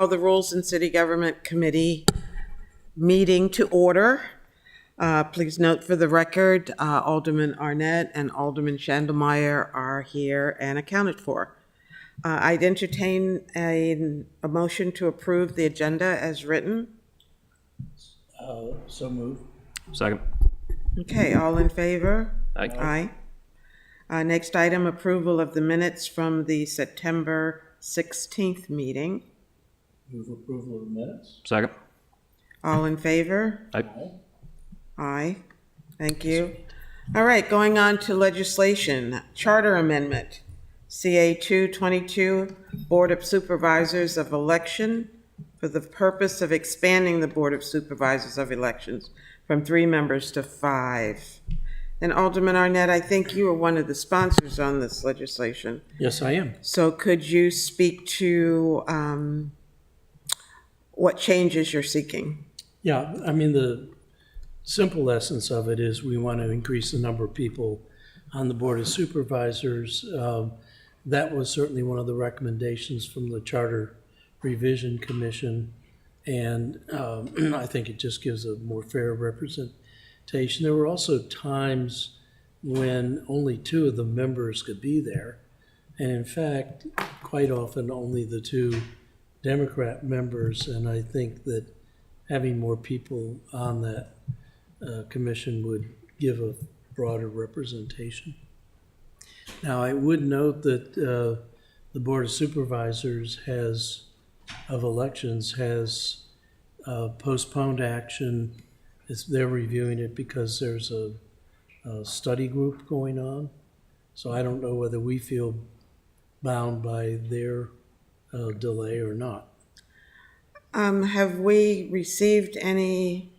Call the Rules and City Government Committee meeting to order. Please note for the record, Alderman Arnett and Alderman Schandelmeyer are here and accounted for. I'd entertain a motion to approve the agenda as written. So moved. Second. Okay, all in favor? Aye. Aye. Next item, approval of the minutes from the September 16th meeting. Move approval of the minutes. Second. All in favor? Aye. Aye. Thank you. All right, going on to legislation. Charter Amendment, CA 222, Board of Supervisors of Election, for the purpose of expanding the Board of Supervisors of Elections from 3 members to 5. And Alderman Arnett, I think you are one of the sponsors on this legislation. Yes, I am. So could you speak to what changes you're seeking? Yeah, I mean, the simple essence of it is we want to increase the number of people on the Board of Supervisors. That was certainly one of the recommendations from the Charter Revision Commission. And I think it just gives a more fair representation. There were also times when only 2 of the members could be there. And in fact, quite often only the 2 Democrat members. And I think that having more people on that commission would give a broader representation. Now, I would note that the Board of Supervisors of Elections has postponed action. They're reviewing it because there's a study group going on. So I don't know whether we feel bound by their delay or not. Have we received any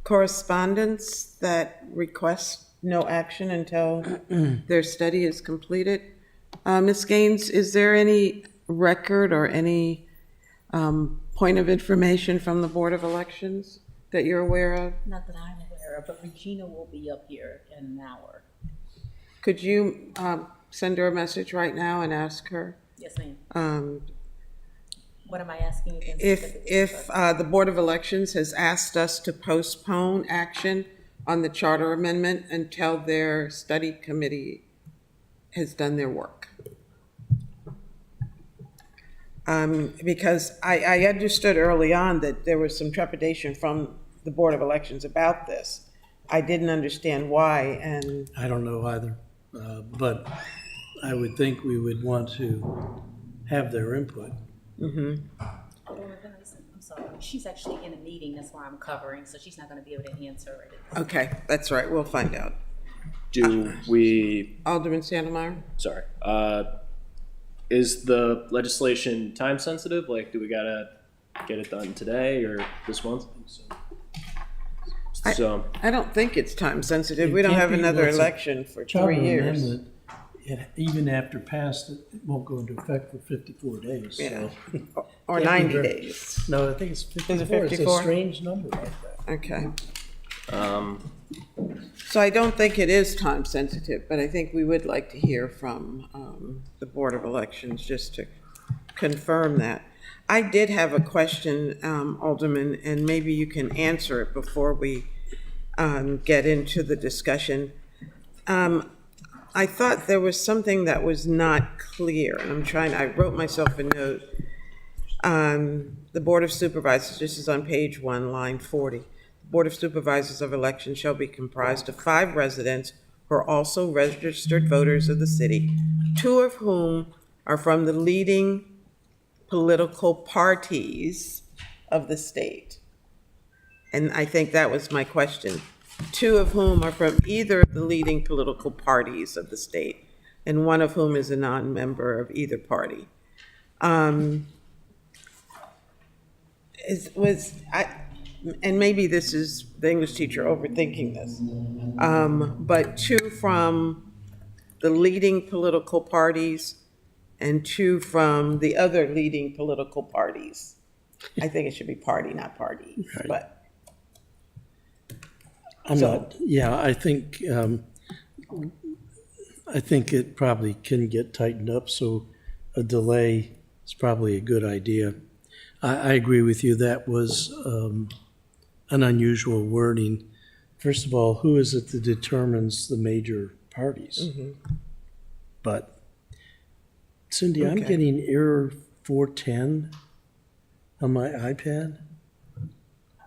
correspondence that requests no action until their study is completed? Ms. Gaines, is there any record or any point of information from the Board of Elections that you're aware of? Not that I'm aware of, but Regina will be up here in an hour. Could you send her a message right now and ask her? Yes, ma'am. What am I asking again? If the Board of Elections has asked us to postpone action on the charter amendment until their study committee has done their work. Because I understood early on that there was some trepidation from the Board of Elections about this. I didn't understand why, and I don't know either, but I would think we would want to have their input. I'm sorry, she's actually in a meeting, that's why I'm covering, so she's not going to be able to answer it. okay, that's right, we'll find out. Do we, Alderman Sandemeyer? sorry, is the legislation time sensitive? Like, do we gotta get it done today or this month? So, I don't think it's time sensitive. It We don't can't have be another what's a election for Charter 3 years. amendment, even after passed, it won't go into effect for 54 days. Yeah. So. Or Can't be 90 very- days. No, I think it's 54. Is it 54? It's a strange number like that. Okay. So I don't think it is time sensitive, but I think we would like to hear from the Board of Elections just to confirm that. I did have a question, Alderman, and maybe you can answer it before we get into the discussion. I thought there was something that was not clear, and I wrote myself a note. The Board of Supervisors, this is on page 1, line 40. The Board of Supervisors of Elections shall be comprised of 5 residents who are also registered voters of the city, 2 of whom are from the leading political parties of the state. And I think that was my question. 2 of whom are from either of the leading political parties of the state, and 1 of whom is a non-member of either party. And maybe this is the English teacher overthinking this, but 2 from the leading political parties and 2 from the other leading political parties. I think it should be party, not parties, Right. but. I think it probably can get tightened up, so a delay is probably a good idea. I agree with you. That was an unusual wording. First of all, who is it that determines the major parties? But Cindy, I'm Okay. getting error 410 on my iPad. I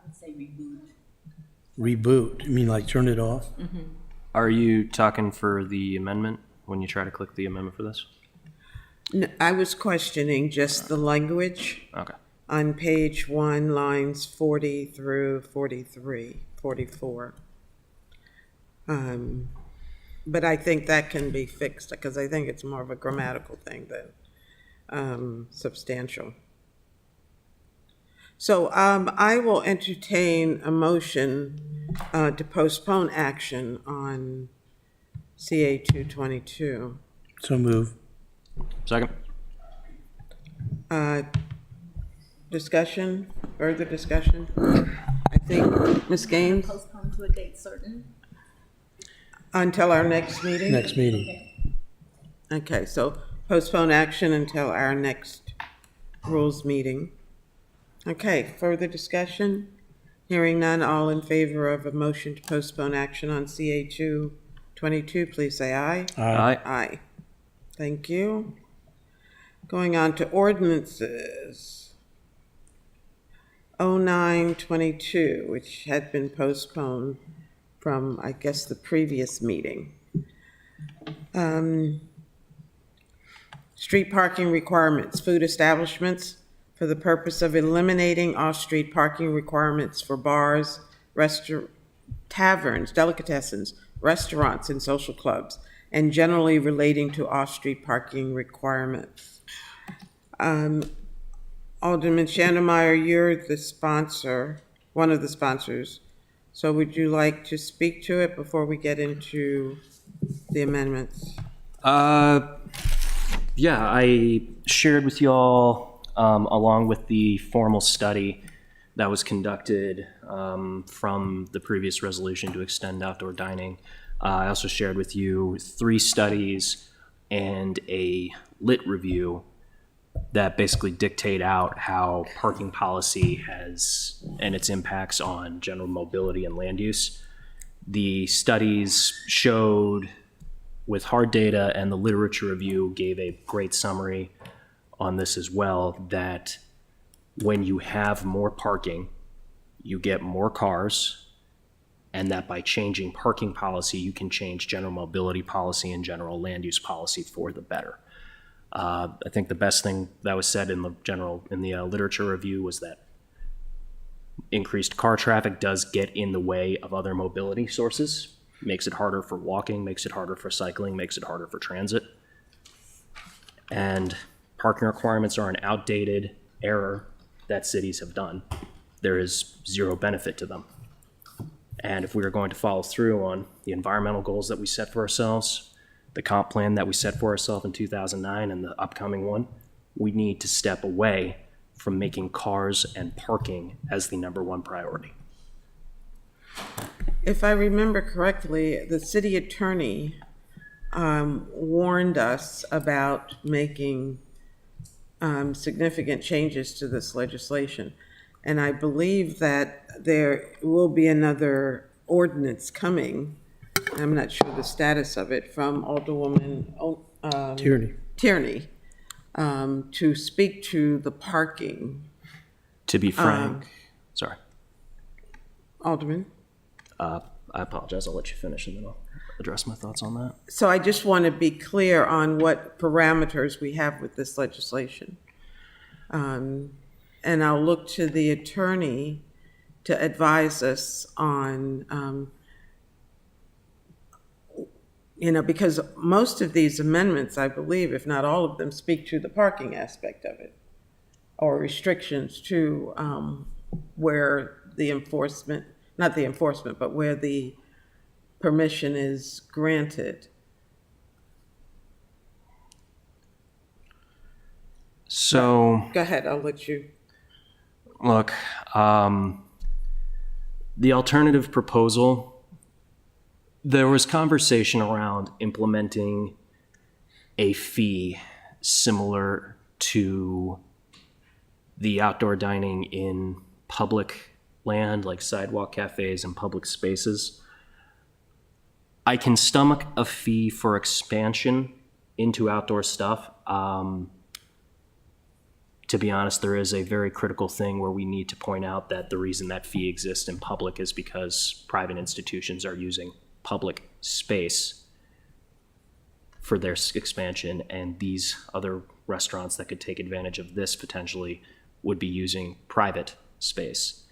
would say reboot. Reboot. You mean like turn it off? Are you talking for the amendment when you try to click the amendment for this? I was questioning just the language Okay. on page 1, lines 40 through 43, 44. But I think that can be fixed, because I think it's more of a grammatical thing than substantial. So I will entertain a motion to postpone action on CA 222. So move. Second. Discussion, further discussion? I think, Ms. Gaines, Postpone to a date certain. until our next meeting? Next meeting. Okay, so postpone action until our next rules meeting. Okay, further discussion? Hearing none, all in favor of a motion to postpone action on CA 222, please say aye. Aye. Aye. Thank you. Going on to ordinances. 0922, which had been postponed from, I guess, the previous meeting. Street parking requirements, food establishments, for the purpose of eliminating off-street parking requirements for bars, taverns, delicatessens, restaurants, and social clubs, and generally relating to off-street parking requirements. Alderman Schandemeyer, you're the sponsor, one of the sponsors. So would you like to speak to it before we get into the amendments? Yeah, I shared with y'all, along with the formal study that was conducted from the previous resolution to extend outdoor dining. I also shared with you 3 studies and a lit review that basically dictate out how parking policy has and its impacts on general mobility and land use. The studies showed with hard data, and the literature review gave a great summary on this as well, that when you have more parking, you get more cars, and that by changing parking policy, you can change general mobility policy and general land use policy for the better. I think the best thing that was said in the literature review was that increased car traffic does get in the way of other mobility sources, makes it harder for walking, makes it harder for cycling, makes it harder for transit. And parking requirements are an outdated error that cities have done. There is zero benefit to them. And if we are going to follow through on the environmental goals that we set for ourselves, the comp plan that we set for ourselves in 2009 and the upcoming one, we need to step away from making cars and parking as the #1 priority. If I remember correctly, the city attorney warned us about making significant changes to this legislation. And I believe that there will be another ordinance coming. I'm not sure the status of it, from Alderwoman Tierney to speak to the parking. To be frank, sorry, Alderman? I apologize. I'll let you finish and then I'll address my thoughts on that. So I just want to be clear on what parameters we have with this legislation. And I'll look to the attorney to advise us on, because most of these amendments, I believe, if not all of them, speak to the parking aspect of it, or restrictions to where the enforcement, not the enforcement, but where the permission is granted. So, Go ahead, I'll let you. look, the alternative proposal, there was conversation around implementing a fee similar to the outdoor dining in public land, like sidewalk cafes and public spaces. I can stomach a fee for expansion into outdoor stuff. To be honest, there is a very critical thing where we need to point out that the reason that fee exists in public is because private institutions are using public space for their expansion, and these other restaurants that could take advantage of this potentially would be using private space.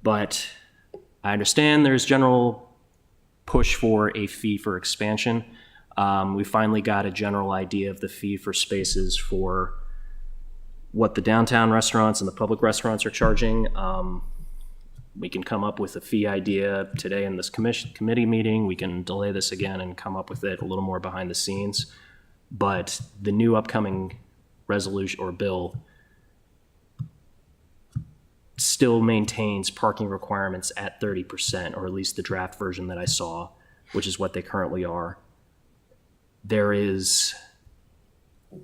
But I understand there's general push for a fee for expansion. We finally got a general idea of the fee for spaces for what the downtown restaurants and the public restaurants are charging. We can come up with a fee idea today in this committee meeting. We can delay this again and come up with it a little more behind the scenes. But the new upcoming resolution or bill still maintains parking requirements at 30%, or at least the draft version that I saw, which is what they currently are.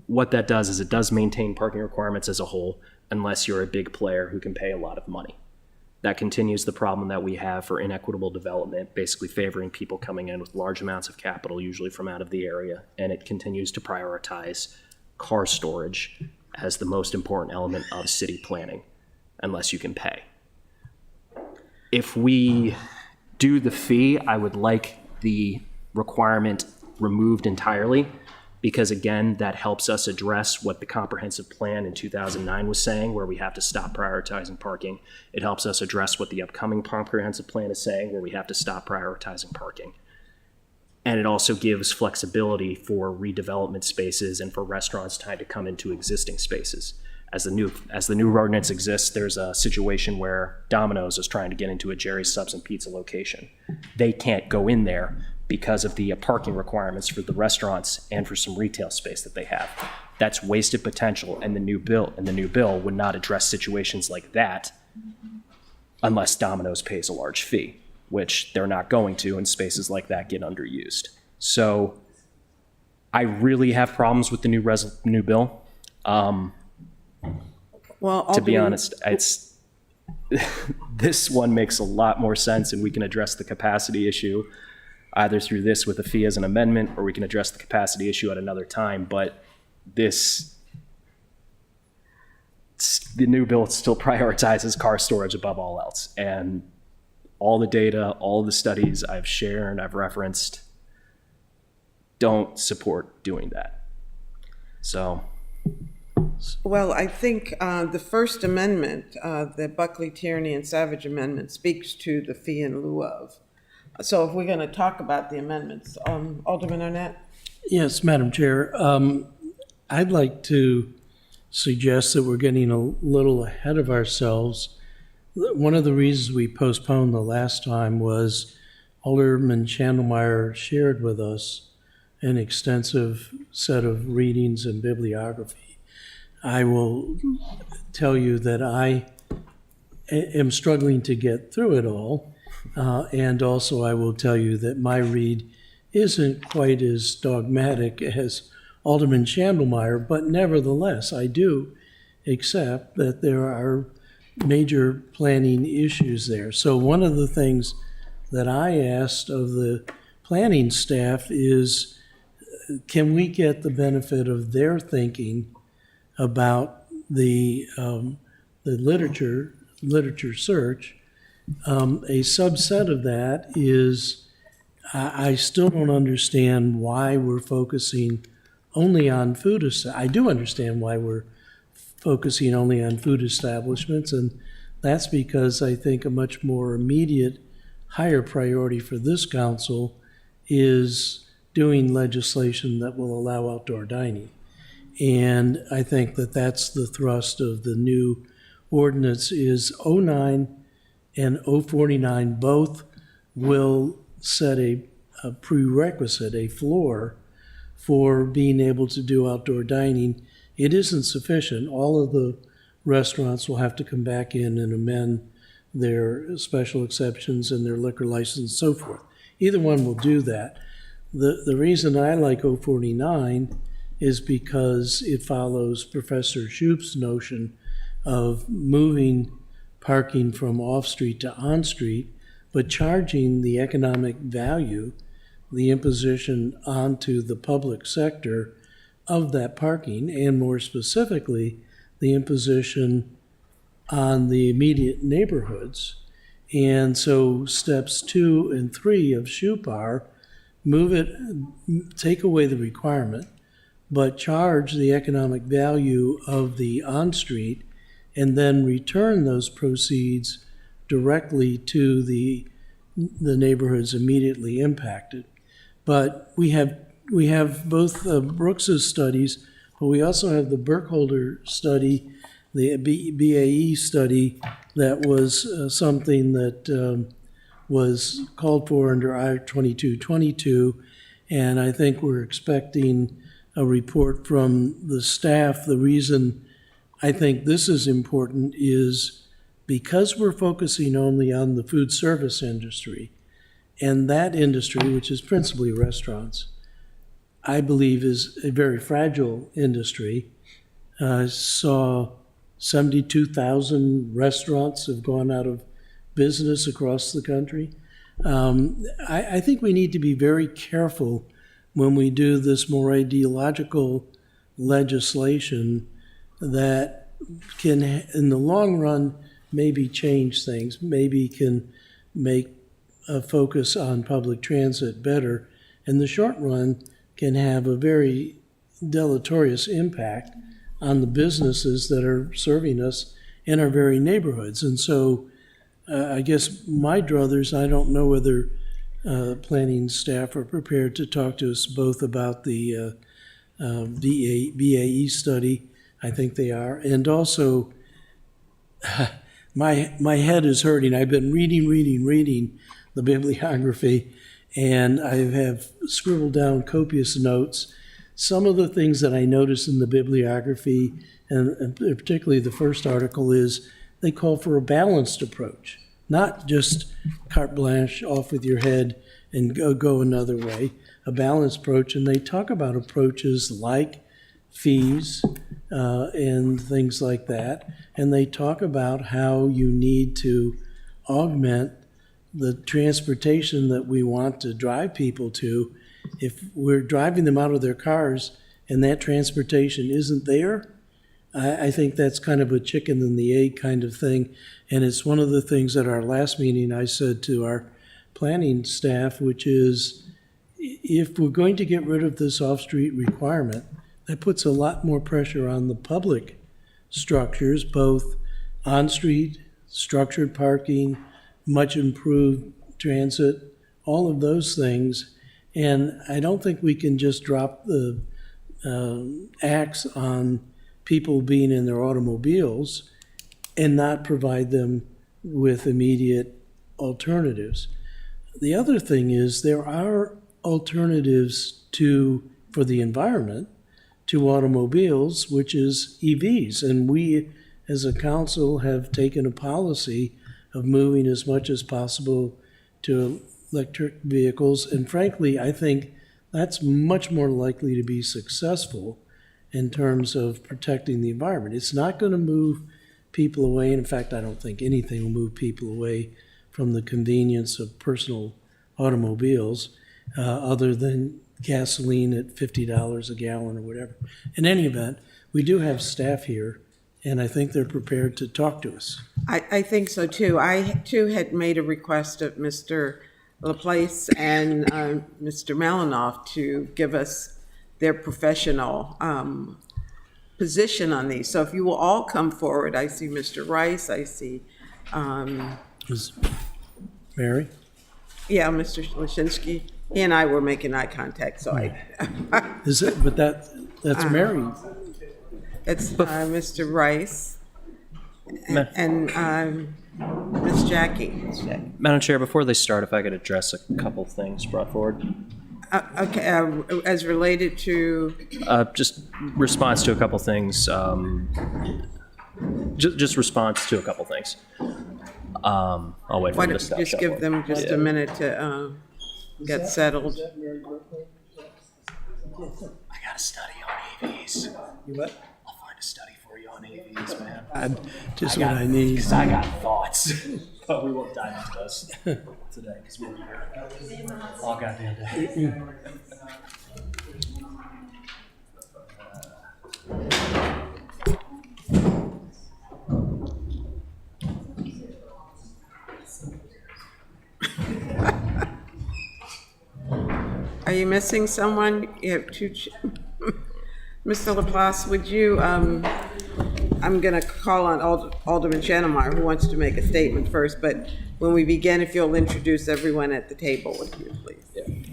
What that does is it does maintain parking requirements as a whole, unless you're a big player who can pay a lot of money. That continues the problem that we have for inequitable development, basically favoring people coming in with large amounts of capital, usually from out of the area, and it continues to prioritize car storage as the most important element of city planning, unless you can pay. If we do the fee, I would like the requirement removed entirely, because again, that helps us address what the comprehensive plan in 2009 was saying, where we have to stop prioritizing parking. It helps us address what the upcoming comprehensive plan is saying, where we have to stop prioritizing parking. And it also gives flexibility for redevelopment spaces and for restaurants trying to come into existing spaces. As the new ordinance exists, there's a situation where Domino's is trying to get into a Jerry's Subs and Pizza location. They can't go in there because of the parking requirements for the restaurants and for some retail space that they have. That's wasted potential, and the new bill would not address situations like that unless Domino's pays a large fee, which they're not going to, and spaces like that get underused. So I really have problems with the new bill. Well, To be honest, this one makes a lot more sense, and we can address the capacity issue either through this with a fee as an amendment, or we can address the capacity issue at another time. But the new bill still prioritizes car storage above all else. And all the data, all the studies I've shared, I've referenced, don't support doing that. So. Well, I think the First Amendment, the Buckley, Tierney, and Savage Amendment, speaks to the fee in lieu of. So if we're going to talk about the amendments, Alderman Arnett? Yes, Madam Chair. I'd like to suggest that we're getting a little ahead of ourselves. One of the reasons we postponed the last time was Alderman Chandlemeyer shared with us an extensive set of readings and bibliography. I will tell you that I am struggling to get through it all. And also I will tell you that my read isn't quite as dogmatic as Alderman Chandlemeyer, but nevertheless, I do accept that there are major planning issues there. So one of the things that I asked of the planning staff is, can we get the benefit of their thinking about the literature search? A subset of that is, I still don't understand why we're focusing only on food. I do understand why we're focusing only on food establishments, and that's because I think a much more immediate, higher priority for this council is doing legislation that will allow outdoor dining. And I think that that's the thrust of the new ordinance. Is 09 and 049 both will set a prerequisite, a floor for being able to do outdoor dining. It isn't sufficient. All of the restaurants will have to come back in and amend their special exceptions and their liquor license and so forth. Either one will do that. The reason I like 049 is because it follows Professor Shoup's notion of moving parking from off-street to on-street, but charging the economic value, the imposition onto the public sector of that parking, and more specifically, the imposition on the immediate neighborhoods. And so steps 2 and 3 of SHUPAR move it, take away the requirement, but charge the economic value of the on-street and then return those proceeds directly to the neighborhoods immediately impacted. But we have both Brooks's studies, but we also have the Burkholder study, the BAE study, that was something that was called for under I-2222, and I think we're expecting a report from the staff. The reason I think this is important is because we're focusing only on the food service industry, and that industry, which is principally restaurants, I believe is a very fragile industry. Saw 72,000 restaurants have gone out of business across the country. I think we need to be very careful when we do this more ideological legislation that can, in the long run, maybe change things, maybe can make a focus on public transit better. In the short run, can have a very deleterious impact on the businesses that are serving us in our very neighborhoods. And so I guess my druthers, I don't know whether planning staff are prepared to talk to us both about the BAE study. I think they are. And also, my head is hurting. I've been reading the bibliography, and I have scribbled down copious notes. Some of the things that I noticed in the bibliography, and particularly the first article, is they call for a balanced approach, not just carte blanche, off with your head and go another way, a balanced approach. And they talk about approaches like fees and things like that. And they talk about how you need to augment the transportation that we want to drive people to. If we're driving them out of their cars and that transportation isn't there, I think that's kind of a chicken and the egg kind of thing. And it's one of the things at our last meeting I said to our planning staff, which is if we're going to get rid of this off-street requirement, that puts a lot more pressure on the public structures, both on-street, structured parking, much improved transit, all of those things. And I don't think we can just drop the axe on people being in their automobiles and not provide them with immediate alternatives. The other thing is there are alternatives for the environment to automobiles, which is EVs. And we, as a council, have taken a policy of moving as much as possible to electric vehicles. And frankly, I think that's much more likely to be successful in terms of protecting the environment. It's not going to move people away. And in fact, I don't think anything will move people away from the convenience of personal automobiles other than gasoline at $50 a gallon or whatever. In any event, we do have staff here, and I think they're prepared to talk to us. I think so too. I too had made a request of Mr. Laplace and Mr. Malinoff to give us their professional position on these. So if you will all come forward, I see Mr. Rice, I see, Is Mary? yeah, Mr. Lashinsky. He and I were making eye contact, so Is it? But that's Mary. it's Mr. Rice and Ms. Jackie. Madam Chair, before they start, if I could address a couple things brought forward. Okay, as related to, Just response to a couple things. Just response to a couple things. I'll wait for why them to don't stop. you just give them just a minute to get settled? I got a study on EVs. You what? I'll find a study for you on on AVs, man. Just what I need. Because I got thoughts. But we won't dive into those today because we'll be here all goddamn day. Are you missing someone? You have two. Mr. Laplace, would you, I'm going to call on Alderman Channemeyer, who wants to make a statement first, but when we begin, if you'll introduce everyone at the table with you, please.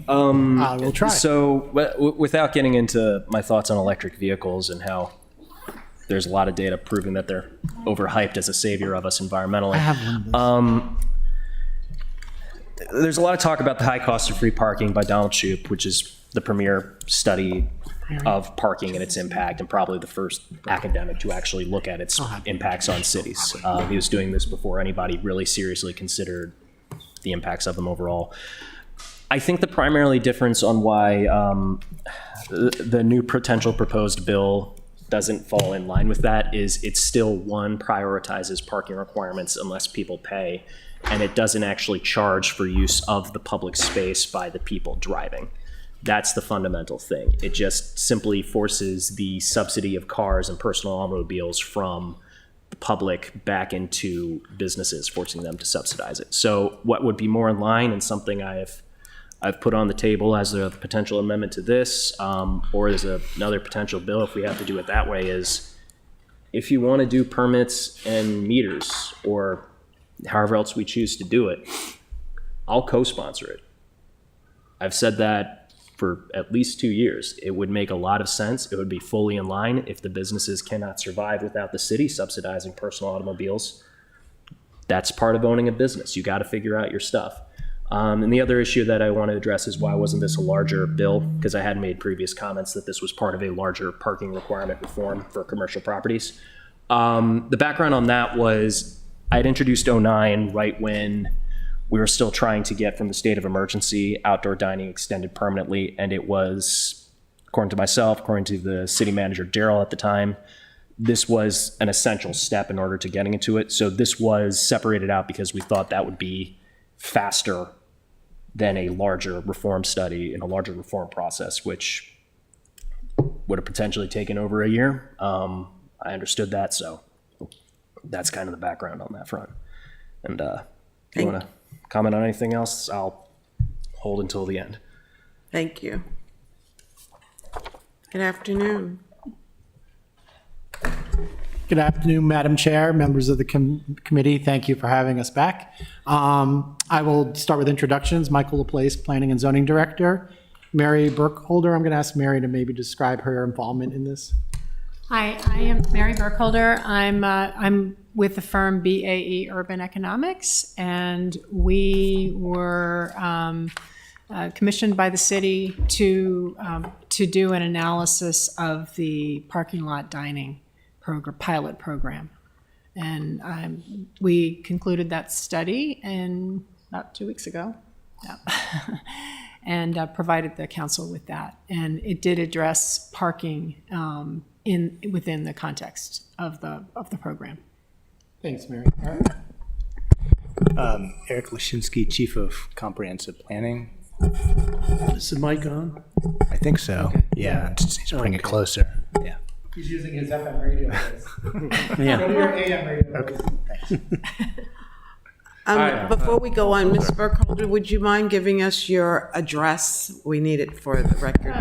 I will try. So without getting into my thoughts on electric vehicles and how there's a lot of data proving that they're overhyped as a savior of us environmentally. I have one of those. There's a lot of talk about the high cost of free parking by Donald Shoup, which is the premier study of parking and its impact, and probably the first academic to actually look at its impacts on cities. He was doing this before anybody really seriously considered the impacts of them overall. I think the primarily difference on why the new potential proposed bill doesn't fall in line with that is it still, one, prioritizes parking requirements unless people pay, and it doesn't actually charge for use of the public space by the people driving. That's the fundamental thing. It just simply forces the subsidy of cars and personal automobiles from the public back into businesses, forcing them to subsidize it. So what would be more in line, and something I've put on the table as a potential amendment to this, or as another potential bill if we have to do it that way, is if you want to do permits and meters, or however else we choose to do it, I'll co-sponsor it. I've said that for at least 2 years. It would make a lot of sense. It would be fully in line if the businesses cannot survive without the city subsidizing personal automobiles. That's part of owning a business. You got to figure out your stuff. And the other issue that I want to address is why wasn't this a larger bill? Because I had made previous comments that this was part of a larger parking requirement reform for commercial properties. The background on that was I'd introduced 09 right when we were still trying to get from the state of emergency outdoor dining extended permanently. And it was, according to myself, according to the city manager, Daryl at the time, this was an essential step in order to getting into it. So this was separated out because we thought that would be faster than a larger reform study and a larger reform process, which would have potentially taken over a year. I understood that, so that's kind of the background on that front. And if you want to comment on anything else, I'll hold until the end. Thank you. Good afternoon. Good afternoon, Madam Chair, members of the committee. Thank you for having us back. I will start with introductions. Michael Laplace, Planning and Zoning Director. Mary Burkholder, I'm going to ask Mary to maybe describe her involvement in this. Hi, I am Mary Burkholder. I'm with the firm BAE Urban Economics, and we were commissioned by the city to do an analysis of the parking lot dining pilot program. And we concluded that study in about 2 weeks ago. Yeah. And provided the council with that. And it did address parking within the context of the program. Thanks, Mary. Eric Lashinsky, Chief of Comprehensive Planning. Is the mic on? I think so. Yeah, just bring it closer. Yeah. He's using his FM radio voice. Yeah. Go to your AM radio voice. Okay, thanks. Before we go on, Ms. Burkholder, would you mind giving us your address? We need it for the record.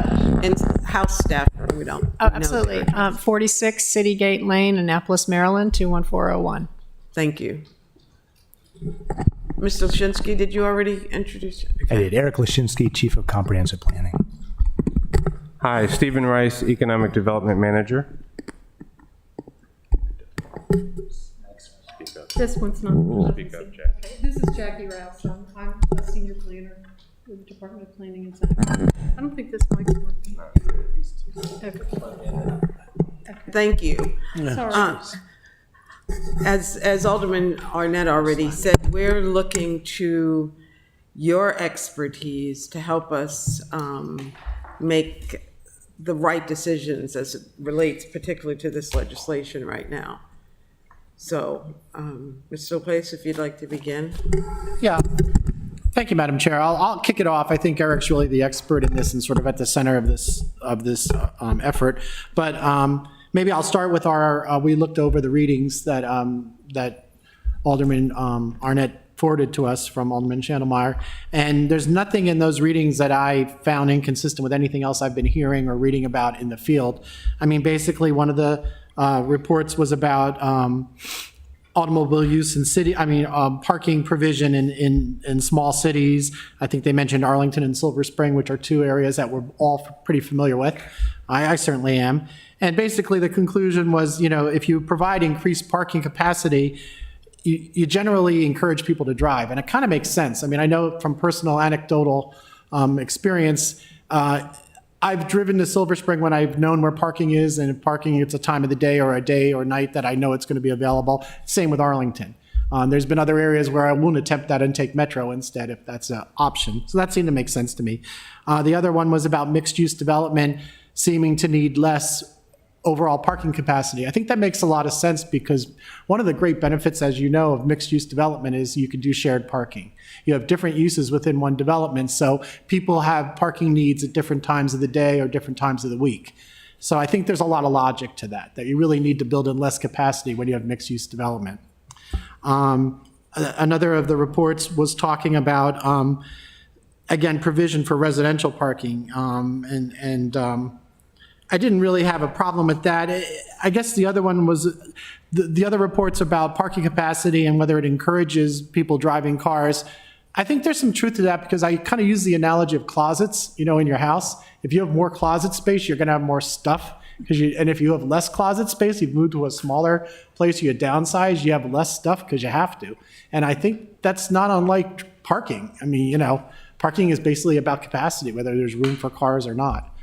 And house staff, we don't. Oh, know absolutely. the- 46 City Gate Lane, Annapolis, Maryland, 21401. Thank you. Mr. Lashinsky, did you already introduce? I did. Eric Lashinsky, Chief of Comprehensive Planning. Hi, Stephen Rice, Economic Development Manager. This one's not. Speak up, Jack. Okay, this is Jackie Rouse. I'm a senior planner with the Department of Planning and Zoning. I don't think this mic's working. Okay. Thank you. Sorry. As Alderman Arnett already said, we're looking to your expertise to help us make the right decisions as it relates particularly to this legislation right now. So, Mr. Laplace, if you'd like to begin. Yeah. Thank you, Madam Chair. I'll kick it off. I think Eric's really the expert in this and sort of at the center of this effort. But maybe I'll start with we looked over the readings that Alderman Arnett forwarded to us from Alderman Chandlemeyer, and there's nothing in those readings that I found inconsistent with anything else I've been hearing or reading about in the field. I mean, basically, one of the reports was about automobile use in parking provision in small cities. I think they mentioned Arlington and Silver Spring, which are two areas that we're all pretty familiar with. I certainly am. And basically, the conclusion was, if you provide increased parking capacity, you generally encourage people to drive, and it kind of makes sense. I mean, I know from personal anecdotal experience, I've driven to Silver Spring when I've known where parking is, and if parking, it's a time of the day or night that I know it's going to be available. Same with Arlington. There's been other areas where I won't attempt that and take Metro instead if that's an option. So that seemed to make sense to me. The other one was about mixed-use development seeming to need less overall parking capacity. I think that makes a lot of sense because one of the great benefits, as you know, of mixed-use development is you can do shared parking. You have different uses within one development, so people have parking needs at different times of the day or different times of the week. So I think there's a lot of logic to that you really need to build in less capacity when you have mixed-use development. Another of the reports was talking about, again, provision for residential parking, I didn't really have a problem with that. I guess the other one was the other reports about parking capacity and whether it encourages people driving cars. I think there's some truth to that because I kind of use the analogy of closets, in your house. If you have more closet space, you're going to have more stuff. And if you have less closet space, you've moved to a smaller place, you downsize, you have less stuff because you have to. And I think that's not unlike parking. I mean, parking is basically about capacity, whether there's room for cars or not.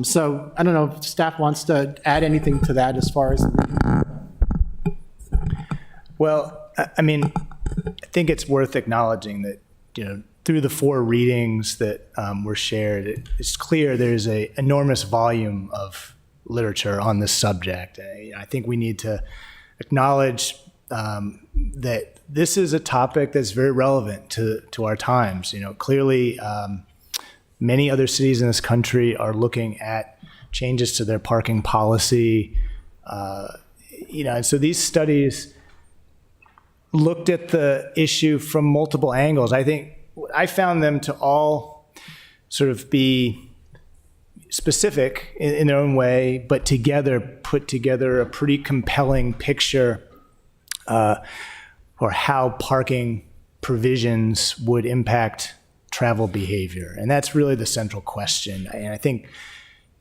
So I don't know if staff wants to add anything to that as far as. Well, I mean, I think it's worth acknowledging that, through the 4 readings that were shared, it's clear there's an enormous volume of literature on this subject. I think we need to acknowledge that this is a topic that's very relevant to our times. Clearly, many other cities in this country are looking at changes to their parking policy. And so these studies looked at the issue from multiple angles. I think I found them to all sort of be specific in their own way, but together put together a pretty compelling picture or how parking provisions would impact travel behavior. And that's really the central question. And I think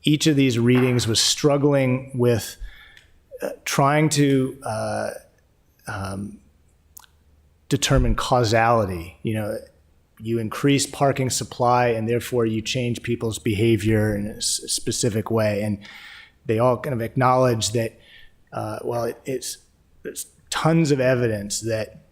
each of these readings was struggling with trying to determine causality. You increase parking supply and therefore you change people's behavior in a specific way. And they all kind of acknowledge that, there's tons of evidence that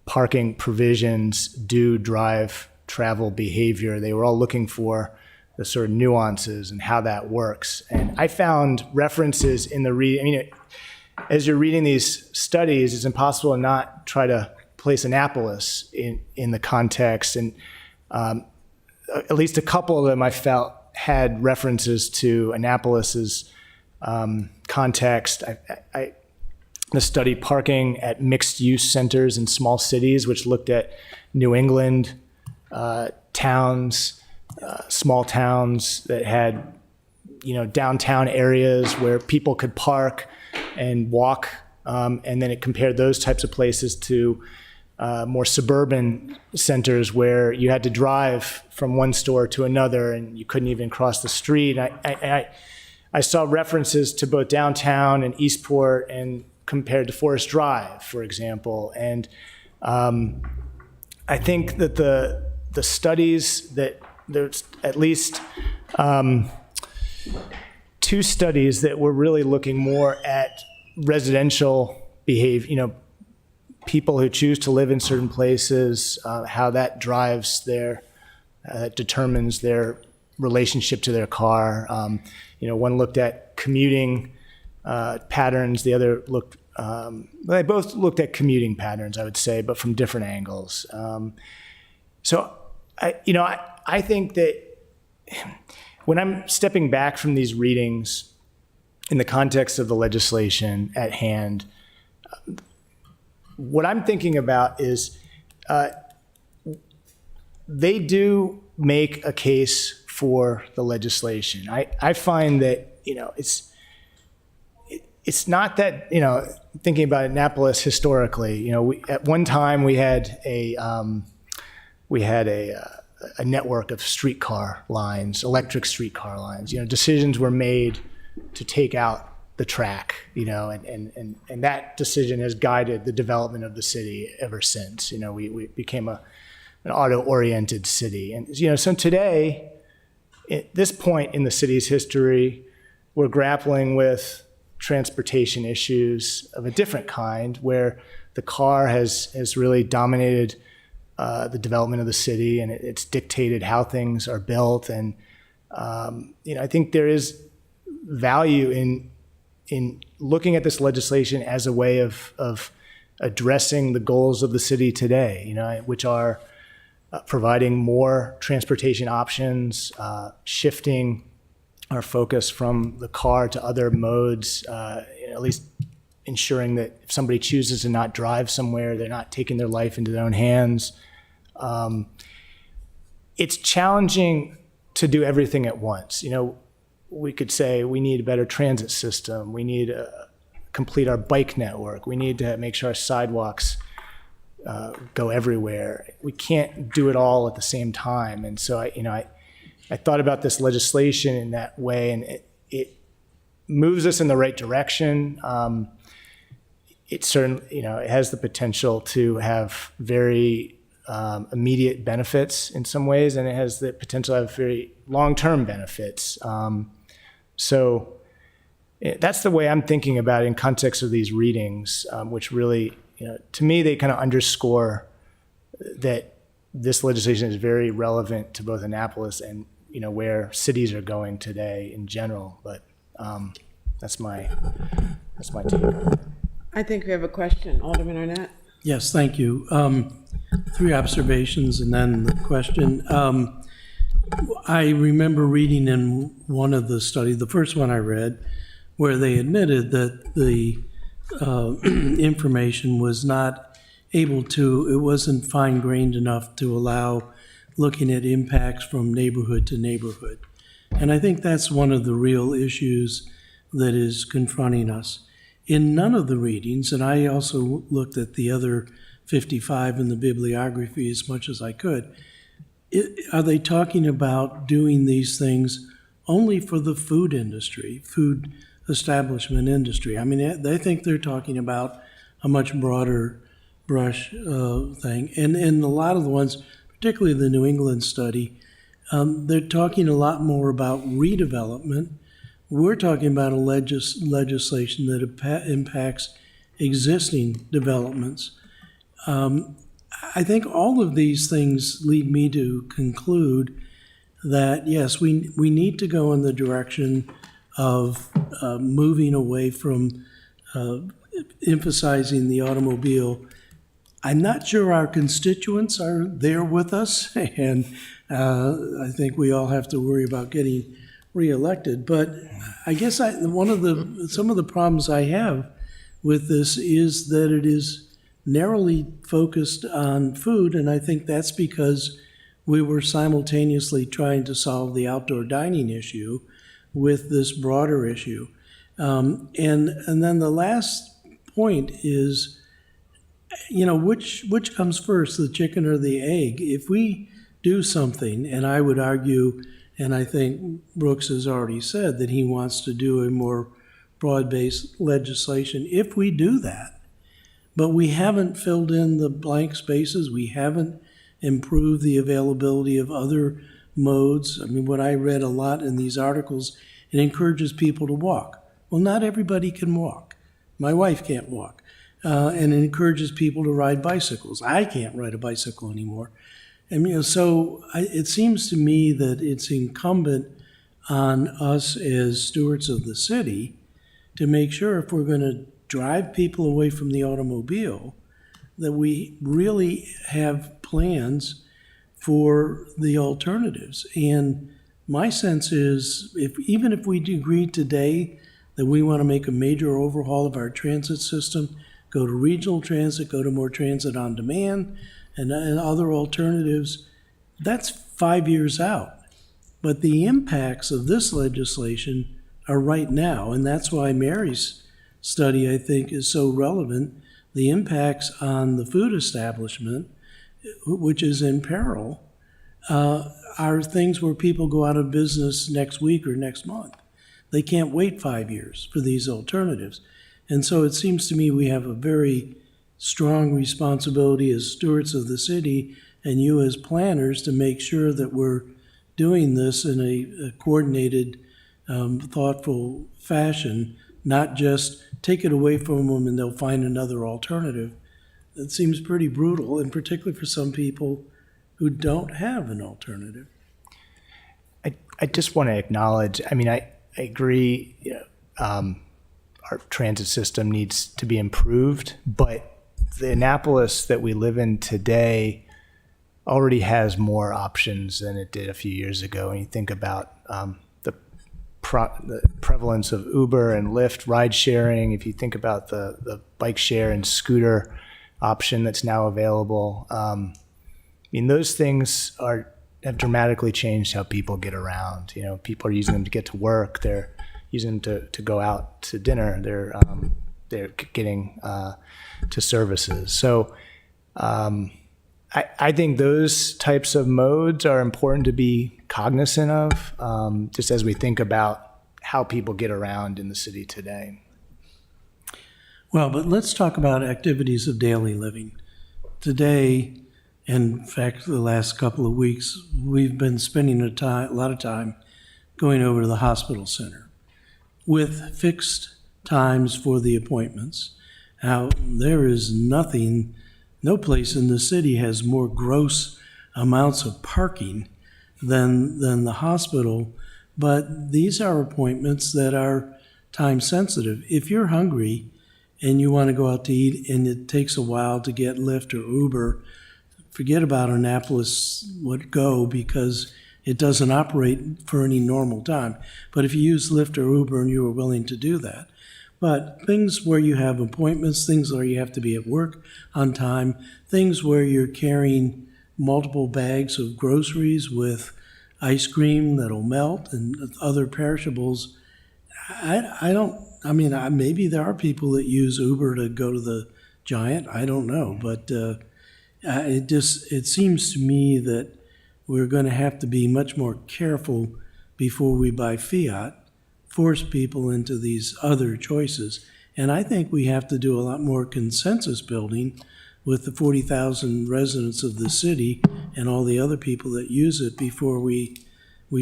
parking provisions do drive travel behavior. They were all looking for the sort of nuances and how that works. And I found references in the reading. As you're reading these studies, it's impossible to not try to place Annapolis in the context. And at least a couple of them I felt had references to Annapolis's context. The study parking at mixed-use centers in small cities, which looked at New England towns, small towns that had, downtown areas where people could park and walk, and then it compared those types of places to more suburban centers where you had to drive from one store to another and you couldn't even cross the street. I saw references to both downtown and Eastport and compared to Forest Drive, for example. And I think that the studies that there's at least 2 studies that were really looking more at residential behavior, people who choose to live in certain places, how that drives determines their relationship to their car. One looked at commuting patterns, the other looked, they both looked at commuting patterns, I would say, but from different angles. I think that when I'm stepping back from these readings in the context of the legislation at hand, what I'm thinking about is they do make a case for the legislation. I find that, it's not that, thinking about Annapolis historically, at one time we had a network of streetcar lines, electric streetcar lines. Decisions were made to take out the track, and that decision has guided the development of the city ever since. We became an auto-oriented city. And, so today, at this point in the city's history, we're grappling with transportation issues of a different kind, where the car has really dominated the development of the city, and it's dictated how things are built. And I think there is value in looking at this legislation as a way of addressing the goals of the city today, which are providing more transportation options, shifting our focus from the car to other modes, at least ensuring that if somebody chooses to not drive somewhere, they're not taking their life into their own hands. It's challenging to do everything at once. We could say we need a better transit system. We need to complete our bike network. We need to make sure our sidewalks go everywhere. We can't do it all at the same time. And so I thought about this legislation in that way, and it moves us in the right direction. It certainly, it has the potential to have very immediate benefits in some ways, and it has the potential to have very long-term benefits. So that's the way I'm thinking about it in context of these readings, which really, to me, they kind of underscore that this legislation is very relevant to both Annapolis and where cities are going today in general. But that's my take. I think we have a question. Alderman Arnett? Yes, thank you. 3 observations and then the question. I remember reading in one of the studies, the first one I read, where they admitted that the information was not able to, it wasn't fine-grained enough to allow looking at impacts from neighborhood to neighborhood. And I think that's one of the real issues that is confronting us. In none of the readings, and I also looked at the other 55 in the bibliography as much as I could, are they talking about doing these things only for the food industry, food establishment industry? I mean, they think they're talking about a much broader brush thing. And a lot of the ones, particularly the New England study, they're talking a lot more about redevelopment. We're talking about a legislation that impacts existing developments. I think all of these things lead me to conclude that, yes, we need to go in the direction of moving away from emphasizing the automobile. I'm not sure our constituents are there with us, and I think we all have to worry about getting reelected. But I guess some of the problems I have with this is that it is narrowly focused on food, and I think that's because we were simultaneously trying to solve the outdoor dining issue with this broader issue. And then the last point is, which comes first, the chicken or the egg? If we do something, and I would argue, and I think Brooks has already said that he wants to do a more broad-based legislation, if we do that, but we haven't filled in the blank spaces, we haven't improved the availability of other modes. I mean, what I read a lot in these articles, it encourages people to walk. Well, not everybody can walk. My wife can't walk. And it encourages people to ride bicycles. I can't ride a bicycle anymore. And, it seems to me that it's incumbent on us as stewards of the city to make sure if we're going to drive people away from the automobile, that we really have plans for the alternatives. And my sense is, even if we agreed today that we want to make a major overhaul of our transit system, go to regional transit, go to more transit on demand, and other alternatives, that's 5 years out. But the impacts of this legislation are right now, and that's why Mary's study, I think, is so relevant. The impacts on the food establishment, which is in peril, are things where people go out of business next week or next month. They can't wait 5 years for these alternatives. And so it seems to me we have a very strong responsibility as stewards of the city and you as planners to make sure that we're doing this in a coordinated, thoughtful fashion, not just take it away from them and they'll find another alternative. It seems pretty brutal, and particularly for some people who don't have an alternative. I just want to acknowledge, I agree, our transit system needs to be improved, but the Annapolis that we live in today already has more options than it did a few years ago. And you think about the prevalence of Uber and Lyft ride sharing, if you think about the bike share and scooter option that's now available, those things have dramatically changed how people get around. People are using them to get to work. They're using them to go out to dinner. They're getting to services. So I think those types of modes are important to be cognizant of, just as we think about how people get around in the city today. Well, but let's talk about activities of daily living. Today, and in fact, the last couple of weeks, we've been spending a lot of time going over to the hospital center with fixed times for the appointments. Now, there is no place in the city has more gross amounts of parking than the hospital, but these are appointments that are time sensitive. If you're hungry and you want to go out to eat and it takes a while to get Lyft or Uber, forget about Annapolis would go because it doesn't operate for any normal time. But if you use Lyft or Uber and you are willing to do that, but things where you have appointments, things where you have to be at work on time, things where you're carrying multiple bags of groceries with ice cream that'll melt and other perishables, maybe there are people that use Uber to go to the Giant, I don't know, but it seems to me that we're going to have to be much more careful before we buy fiat, force people into these other choices. And I think we have to do a lot more consensus building with the 40,000 residents of the city and all the other people that use it before we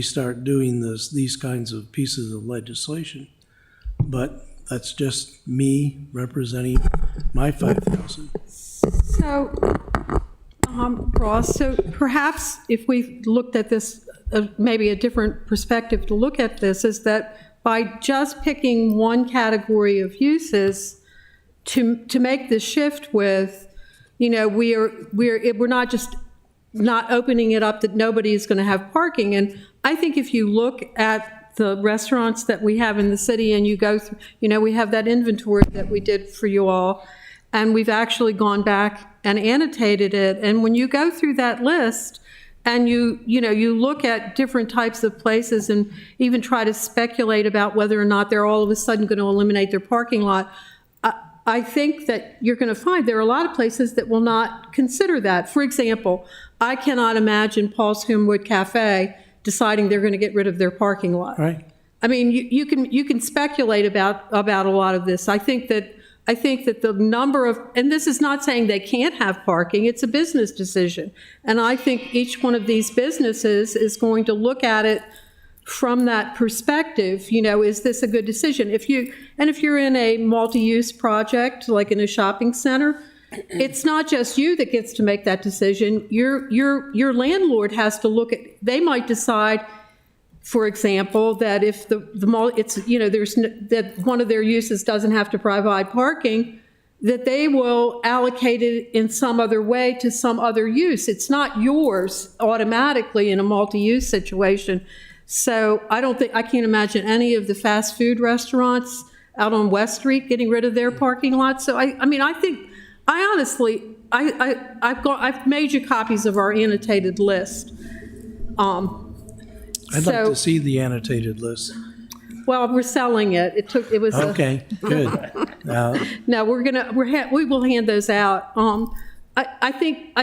start doing these kinds of pieces of legislation. But that's just me representing my 5,000. So, Ross, so perhaps if we looked at this, maybe a different perspective to look at this is that by just picking one category of uses to make the shift with, we're not just not opening it up that nobody is going to have parking. And I think if you look at the restaurants that we have in the city and you go through, we have that inventory that we did for you all, and we've actually gone back and annotated it. And when you go through that list and you look at different types of places and even try to speculate about whether or not they're all of a sudden going to eliminate their parking lot, I think that you're going to find there are a lot of places that will not consider that. For example, I cannot imagine Paul's Homewood Cafe deciding they're going to get rid of their parking lot. Right. I mean, you can speculate about a lot of this. I think that the number of, and this is not saying they can't have parking, it's a business decision. And I think each one of these businesses is going to look at it from that perspective. Is this a good decision? If you're in a multi-use project, like in a shopping center, it's not just you that gets to make that decision. Your landlord has to look at, they might decide, for example, that if that one of their uses doesn't have to provide parking, that they will allocate it in some other way to some other use. It's not yours automatically in a multi-use situation. So I can't imagine any of the fast food restaurants out on West Street getting rid of their parking lots. So I've made you copies of our annotated list. I'd like to see the annotated list. Well, we're selling it. It was Okay, good. Now, No, we will hand those out. I think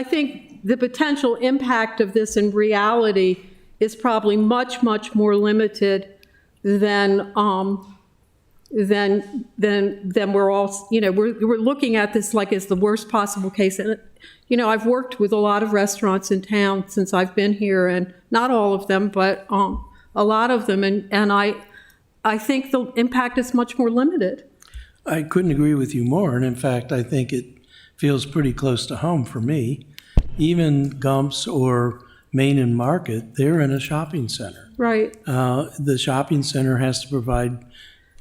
the potential impact of this in reality is probably much, much more limited than we're all, we're looking at this like it's the worst possible case. And, I've worked with a lot of restaurants in town since I've been here, and not all of them, but a lot of them. And I think the impact is much more limited. I couldn't agree with you more, and in fact, I think it feels pretty close to home for me. Even Gump's or Main and Market, they're in a shopping center. Right. The shopping center has to provide,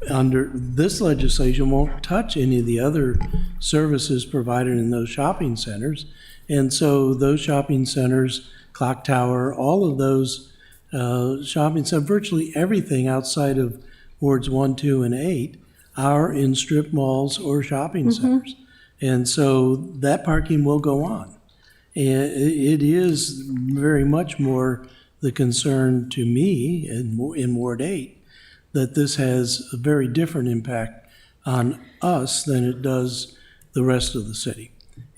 under this legislation, won't touch any of the other services provided in those shopping centers. And so those shopping centers, Clock Tower, all of those shopping centers, virtually everything outside of wards 1, 2, and 8 are in strip malls or shopping centers. And so that parking will go on. And it is very much more the concern to me in Ward 8 that this has a very different impact on us than it does the rest of the city.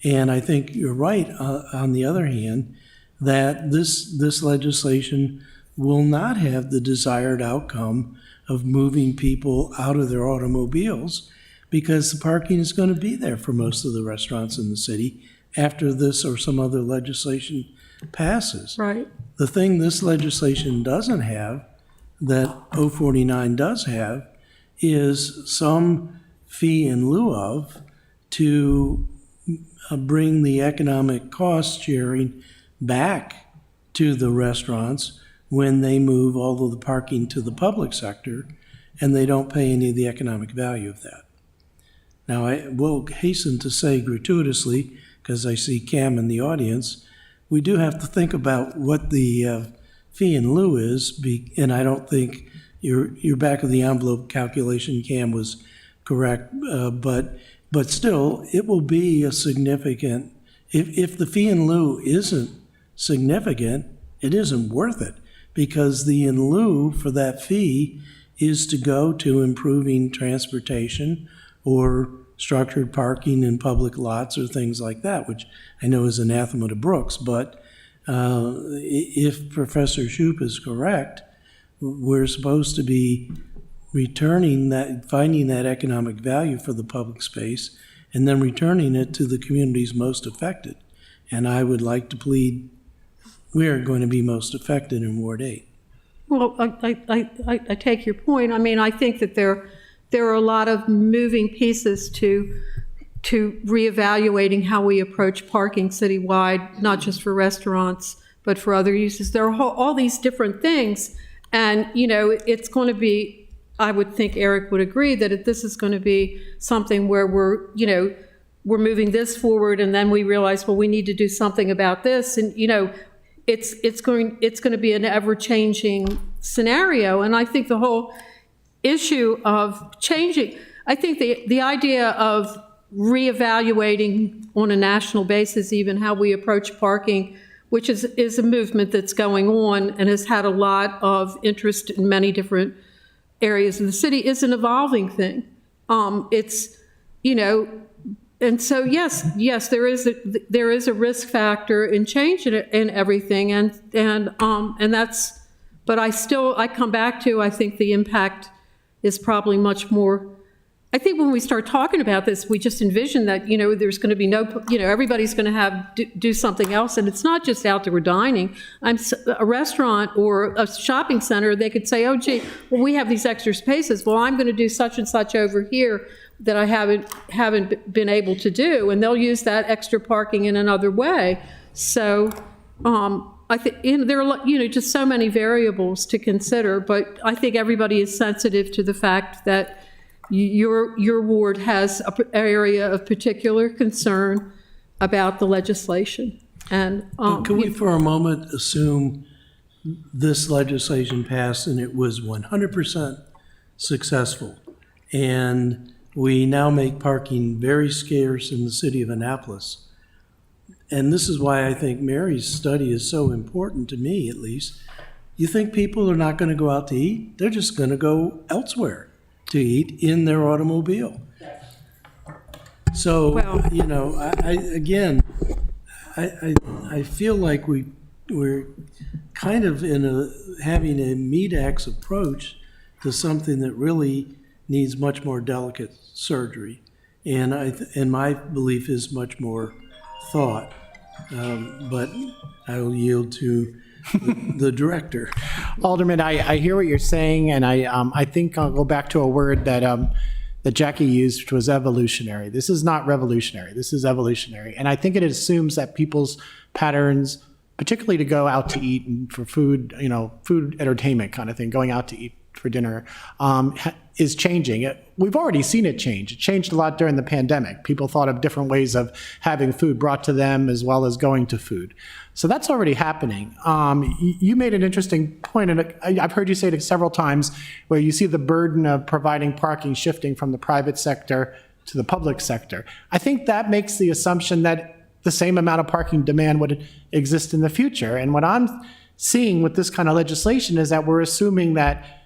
And I think you're right, on the other hand, that this legislation will not have the desired outcome of moving people out of their automobiles, because the parking is going to be there for most of the restaurants in the city after this or some other legislation passes. Right. The thing this legislation doesn't have, that 049 does have, is some fee in lieu of to bring the economic cost sharing back to the restaurants when they move all of the parking to the public sector and they don't pay any of the economic value of that. Now, I will hasten to say gratuitously, because I see Cam in the audience, we do have to think about what the fee in lieu is, and I don't think your back of the envelope calculation, Cam, was correct, but still, it will be a significant, if the fee in lieu isn't significant, it isn't worth it, because the in lieu for that fee is to go to improving transportation or structured parking in public lots or things like that, which I know is anathema to Brooks. But if Professor Shoup is correct, we're supposed to be returning that, finding that economic value for the public space, and then returning it to the communities most affected. And I would like to plead, we are going to be most affected in Ward 8. Well, I take your point. I mean, I think that there are a lot of moving pieces to reevaluating how we approach parking citywide, not just for restaurants, but for other uses. There are all these different things. And, it's going to be, I would think Eric would agree that this is going to be something where we're moving this forward, and then we realize, well, we need to do something about this. And, it's going to be an ever-changing scenario. And I think the whole issue of changing, I think the idea of reevaluating on a national basis even how we approach parking, which is a movement that's going on and has had a lot of interest in many different areas of the city, is an evolving thing. And so yes, there is a risk factor in change in everything, and that's. But I come back to, I think the impact is probably much more. I think when we start talking about this, we just envision that there's going to be everybody's going to do something else, and it's not just outdoor dining. A restaurant or a shopping center, they could say, oh gee, well, we have these extra spaces. Well, I'm going to do such and such over here. that I haven't been able to do, and they'll use that extra parking in another way. So I think there are just so many variables to consider, but I think everybody is sensitive to the fact that your ward has an area of particular concern about the legislation. And Can we for a moment assume this legislation passed and it was 100% successful, and we now make parking very scarce in the city of Annapolis? And this is why I think Mary's study is so important, to me at least. You think people are not going to go out to eat? They're just going to go elsewhere to eat in their automobile. So, I feel like we're kind of having a meat-axe approach to something that really needs much more delicate surgery. And my belief is much more thought. But I will yield to the director. Alderman, I hear what you're saying, and I think I'll go back to a word that Jackie used, which was evolutionary. This is not revolutionary. This is evolutionary. And I think it assumes that people's patterns, particularly to go out to eat and for food, food entertainment kind of thing, going out to eat for dinner, is changing. We've already seen it change. It changed a lot during the pandemic. People thought of different ways of having food brought to them as well as going to food. So that's already happening. You made an interesting point, and I've heard you say it several times, where you see the burden of providing parking shifting from the private sector to the public sector. I think that makes the assumption that the same amount of parking demand would exist in the future. And what I'm seeing with this kind of legislation is that we're assuming that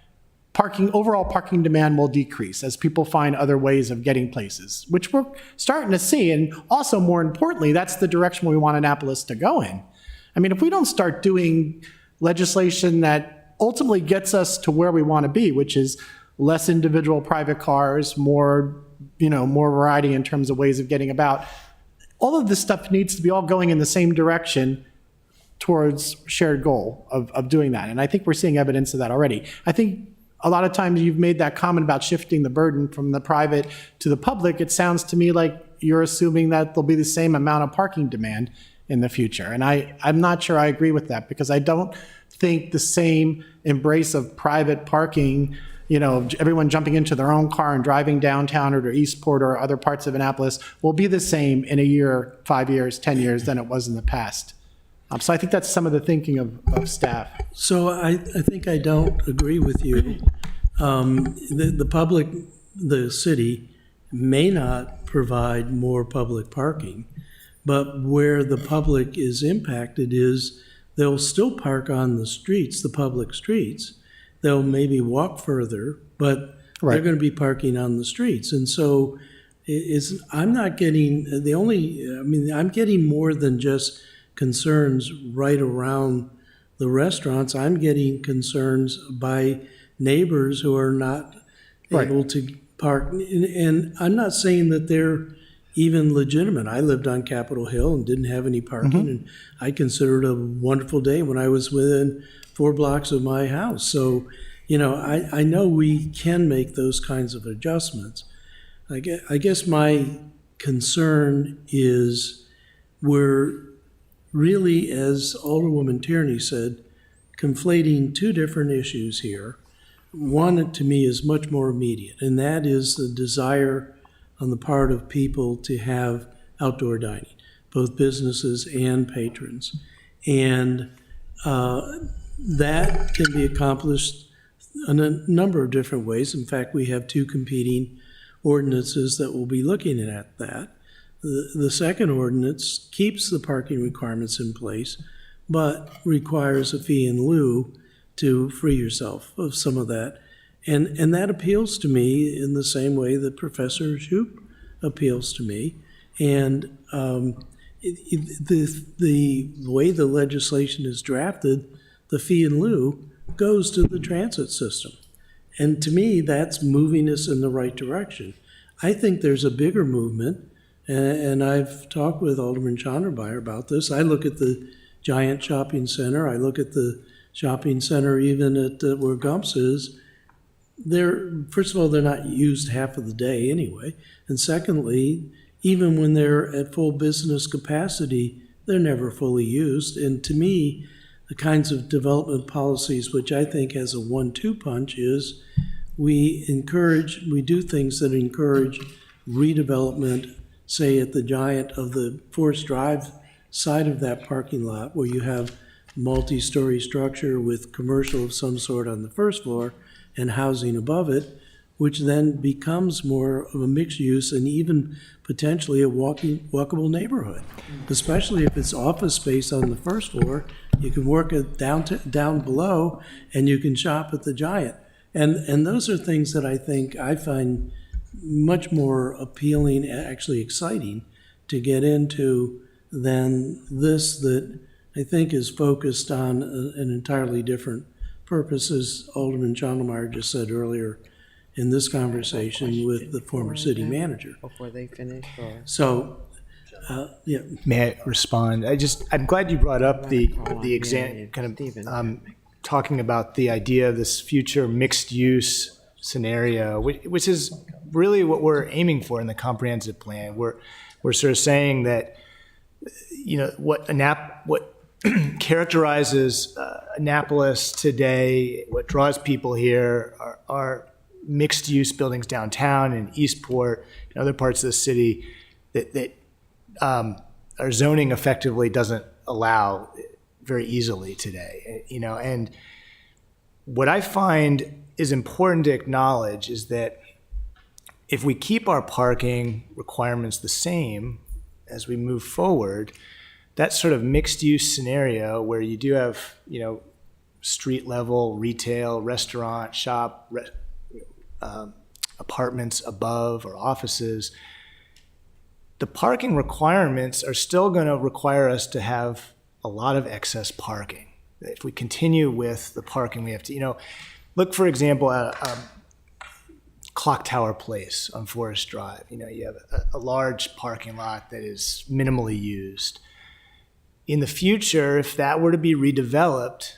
overall parking demand will decrease as people find other ways of getting places, which we're starting to see. And also, more importantly, that's the direction we want Annapolis to go in. I mean, if we don't start doing legislation that ultimately gets us to where we want to be, which is less individual private cars, more variety in terms of ways of getting about, all of this stuff needs to be all going in the same direction towards shared goal of doing that. And I think we're seeing evidence of that already. I think a lot of times you've made that comment about shifting the burden from the private to the public. It sounds to me like you're assuming that there'll be the same amount of parking demand in the future. And I'm not sure I agree with that, because I don't think the same embrace of private parking, everyone jumping into their own car and driving downtown or to Eastport or other parts of Annapolis, will be the same in a year, 5 years, 10 years than it was in the past. So I think that's some of the thinking of staff. So I think I don't agree with you. The public, the city, may not provide more public parking, but where the public is impacted is they'll still park on the streets, the public streets. They'll maybe walk further, but they're going to be parking on the streets. And so I'm getting more than just concerns right around the restaurants. I'm getting concerns by neighbors who are not able to park. And I'm not saying that they're even legitimate. I lived on Capitol Hill and didn't have any parking, and I considered it a wonderful day when I was within 4 blocks of my house. So, I know we can make those kinds of adjustments. I guess my concern is we're really, as Alderwoman Tierney said, conflating two different issues here. One, to me, is much more immediate, and that is the desire on the part of people to have outdoor dining, both businesses and patrons. And that can be accomplished in a number of different ways. In fact, we have 2 competing ordinances that will be looking at that. The second ordinance keeps the parking requirements in place, but requires a fee in lieu to free yourself of some of that. And that appeals to me in the same way that Professor Shoup appeals to me. And the way the legislation is drafted, the fee in lieu goes to the transit system. And to me, that's moving us in the right direction. I think there's a bigger movement, and I've talked with Alderman Chandrabhai about this. I look at the giant shopping center. I look at the shopping center even at where Gumps is. first of all, they're not used half of the day anyway. And secondly, even when they're at full business capacity, they're never fully used. And to me, the kinds of development policies, which I think has a 1-2 punch, is we do things that encourage redevelopment, say at the Giant of the Forest Drive side of that parking lot, where you have multi-story structure with commercial of some sort on the first floor and housing above it, which then becomes more of a mixed use and even potentially a walkable neighborhood. Especially if it's office space on the first floor, you can work it down below and you can shop at the Giant. And those are things that I find much more appealing, actually exciting to get into than this that I think is focused on an entirely different purpose, as Alderman Chandlemeyer just said earlier in this conversation with the former city manager. Before they finish, or? So, yeah. May I respond? I'm glad you brought up the exam, talking about the idea of this future mixed use scenario, which is really what we're aiming for in the comprehensive plan. We're sort of saying that, what characterizes Annapolis today, what draws people here are mixed use buildings downtown in Eastport and other parts of the city that our zoning effectively doesn't allow very easily today. And what I find is important to acknowledge is that if we keep our parking requirements the same as we move forward, that sort of mixed use scenario where you do have, street level retail, restaurant, shop, apartments above or offices, the parking requirements are still going to require us to have a lot of excess parking. If we continue with the parking, we have to, look, for example, at Clock Tower Place on Forest Drive. You have a large parking lot that is minimally used. In the future, if that were to be redeveloped,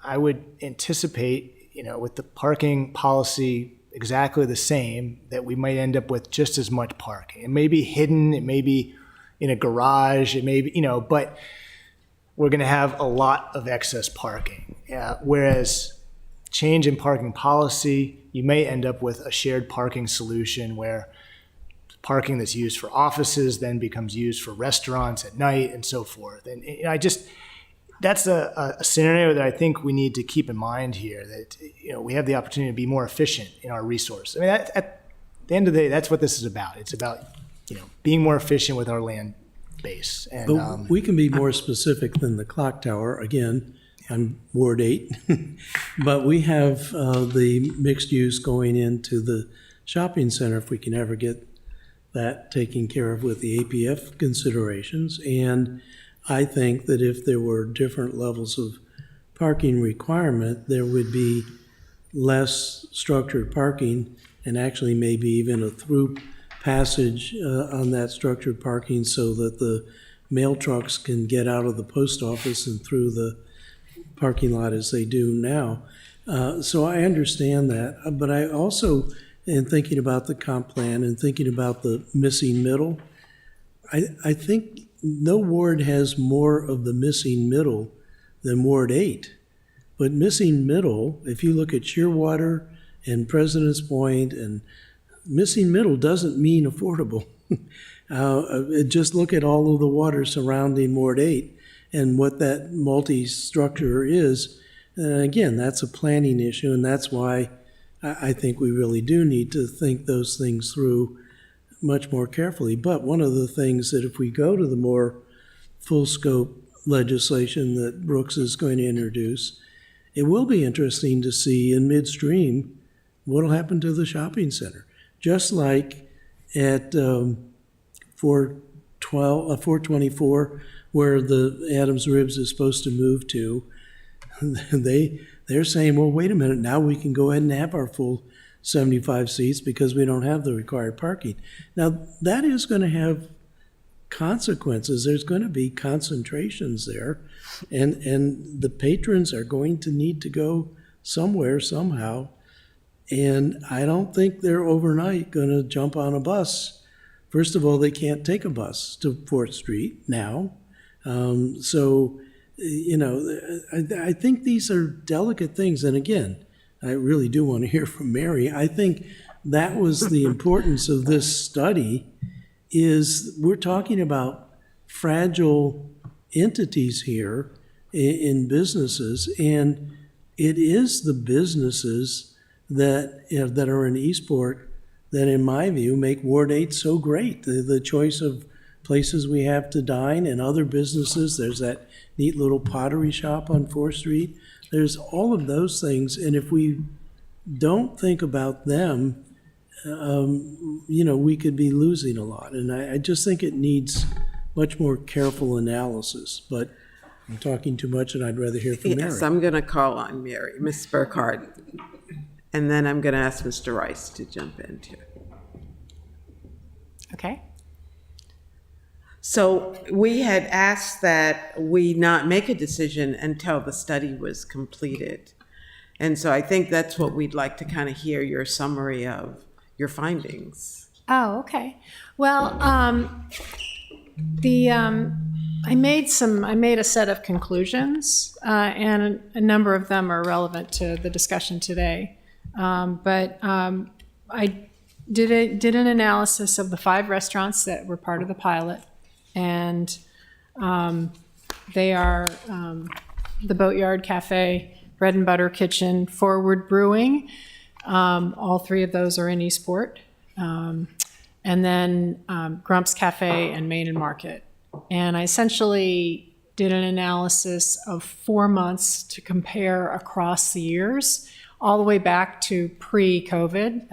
I would anticipate, with the parking policy exactly the same, that we might end up with just as much parking. It may be hidden, it may be in a garage, it may be, but we're going to have a lot of excess parking. Whereas change in parking policy, you may end up with a shared parking solution where parking that's used for offices then becomes used for restaurants at night and so forth. And that's a scenario that I think we need to keep in mind here, that we have the opportunity to be more efficient in our resource. I mean, at the end of the day, that's what this is about. It's about being more efficient with our land base. And but we can be more specific than the clock tower. Again, I'm Ward 8, but we have the mixed use going into the shopping center if we can ever get that taken care of with the APF considerations. And I think that if there were different levels of parking requirement, there would be less structured parking and actually maybe even a through passage on that structured parking so that the mail trucks can get out of the post office and through the parking lot as they do now. So I understand that, but I also, in thinking about the comp plan and thinking about the missing middle, I think no ward has more of the missing middle than Ward 8. But missing middle, if you look at Shearwater and President's Point, and missing middle doesn't mean affordable. Just look at all of the water surrounding Ward 8 and what that multi-structure is. And again, that's a planning issue, and that's why I think we really do need to think those things through much more carefully. But one of the things that if we go to the more full scope legislation that Brooks is going to introduce, it will be interesting to see in midstream what will happen to the shopping center. Just like at 424, where the Adams Ribs is supposed to move to, they're saying, well, wait a minute, now we can go ahead and have our full 75 seats because we don't have the required parking. Now, that is going to have consequences. There's going to be concentrations there, and the patrons are going to need to go somewhere, somehow. And I don't think they're overnight going to jump on a bus. First of all, they can't take a bus to 4th Street now. So, you know, I think these are delicate things. And again, I really do want to hear from Mary. I think that was the importance of this study, is we're talking about fragile entities here in businesses, and it is the businesses that, you know, that are in Eastport that, in my view, make Ward 8 so great. The choice of places we have to dine and other businesses. There's that neat little pottery shop on 4th Street. There's all of those things, and if we don't think about them, you know, we could be losing a lot. And I just think it needs much more careful analysis. But I'm talking too much, and I'd rather hear from Mary. Yes, I'm going to call on Mary, Ms. Burkhardt, and then I'm going to ask Mr. Rice to jump in too. Okay. So we had asked that we not make a decision until the study was completed. And so I think that's what we'd like to kind of hear your summary of your findings. Oh, okay. Well, I made a set of conclusions, and a number of them are relevant to the discussion today. But I did an analysis of the 5 restaurants that were part of the pilot, and they are the Boatyard Cafe, Bread and Butter Kitchen, Forward Brewing. All 3 of those are in Eastport. And then Grump's Cafe and Main and Market. And I essentially did an analysis of 4 months to compare across the years, all the way back to pre-COVID,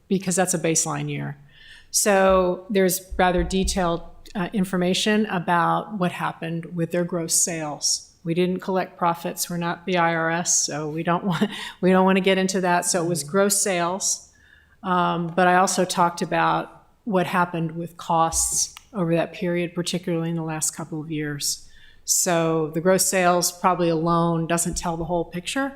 because that's a baseline year. So there's rather detailed information about what happened with their gross sales. We didn't collect profits. We're not the IRS, so we don't want to get into that. So it was gross sales, but I also talked about what happened with costs over that period, particularly in the last couple of years. So the gross sales probably alone doesn't tell the whole picture.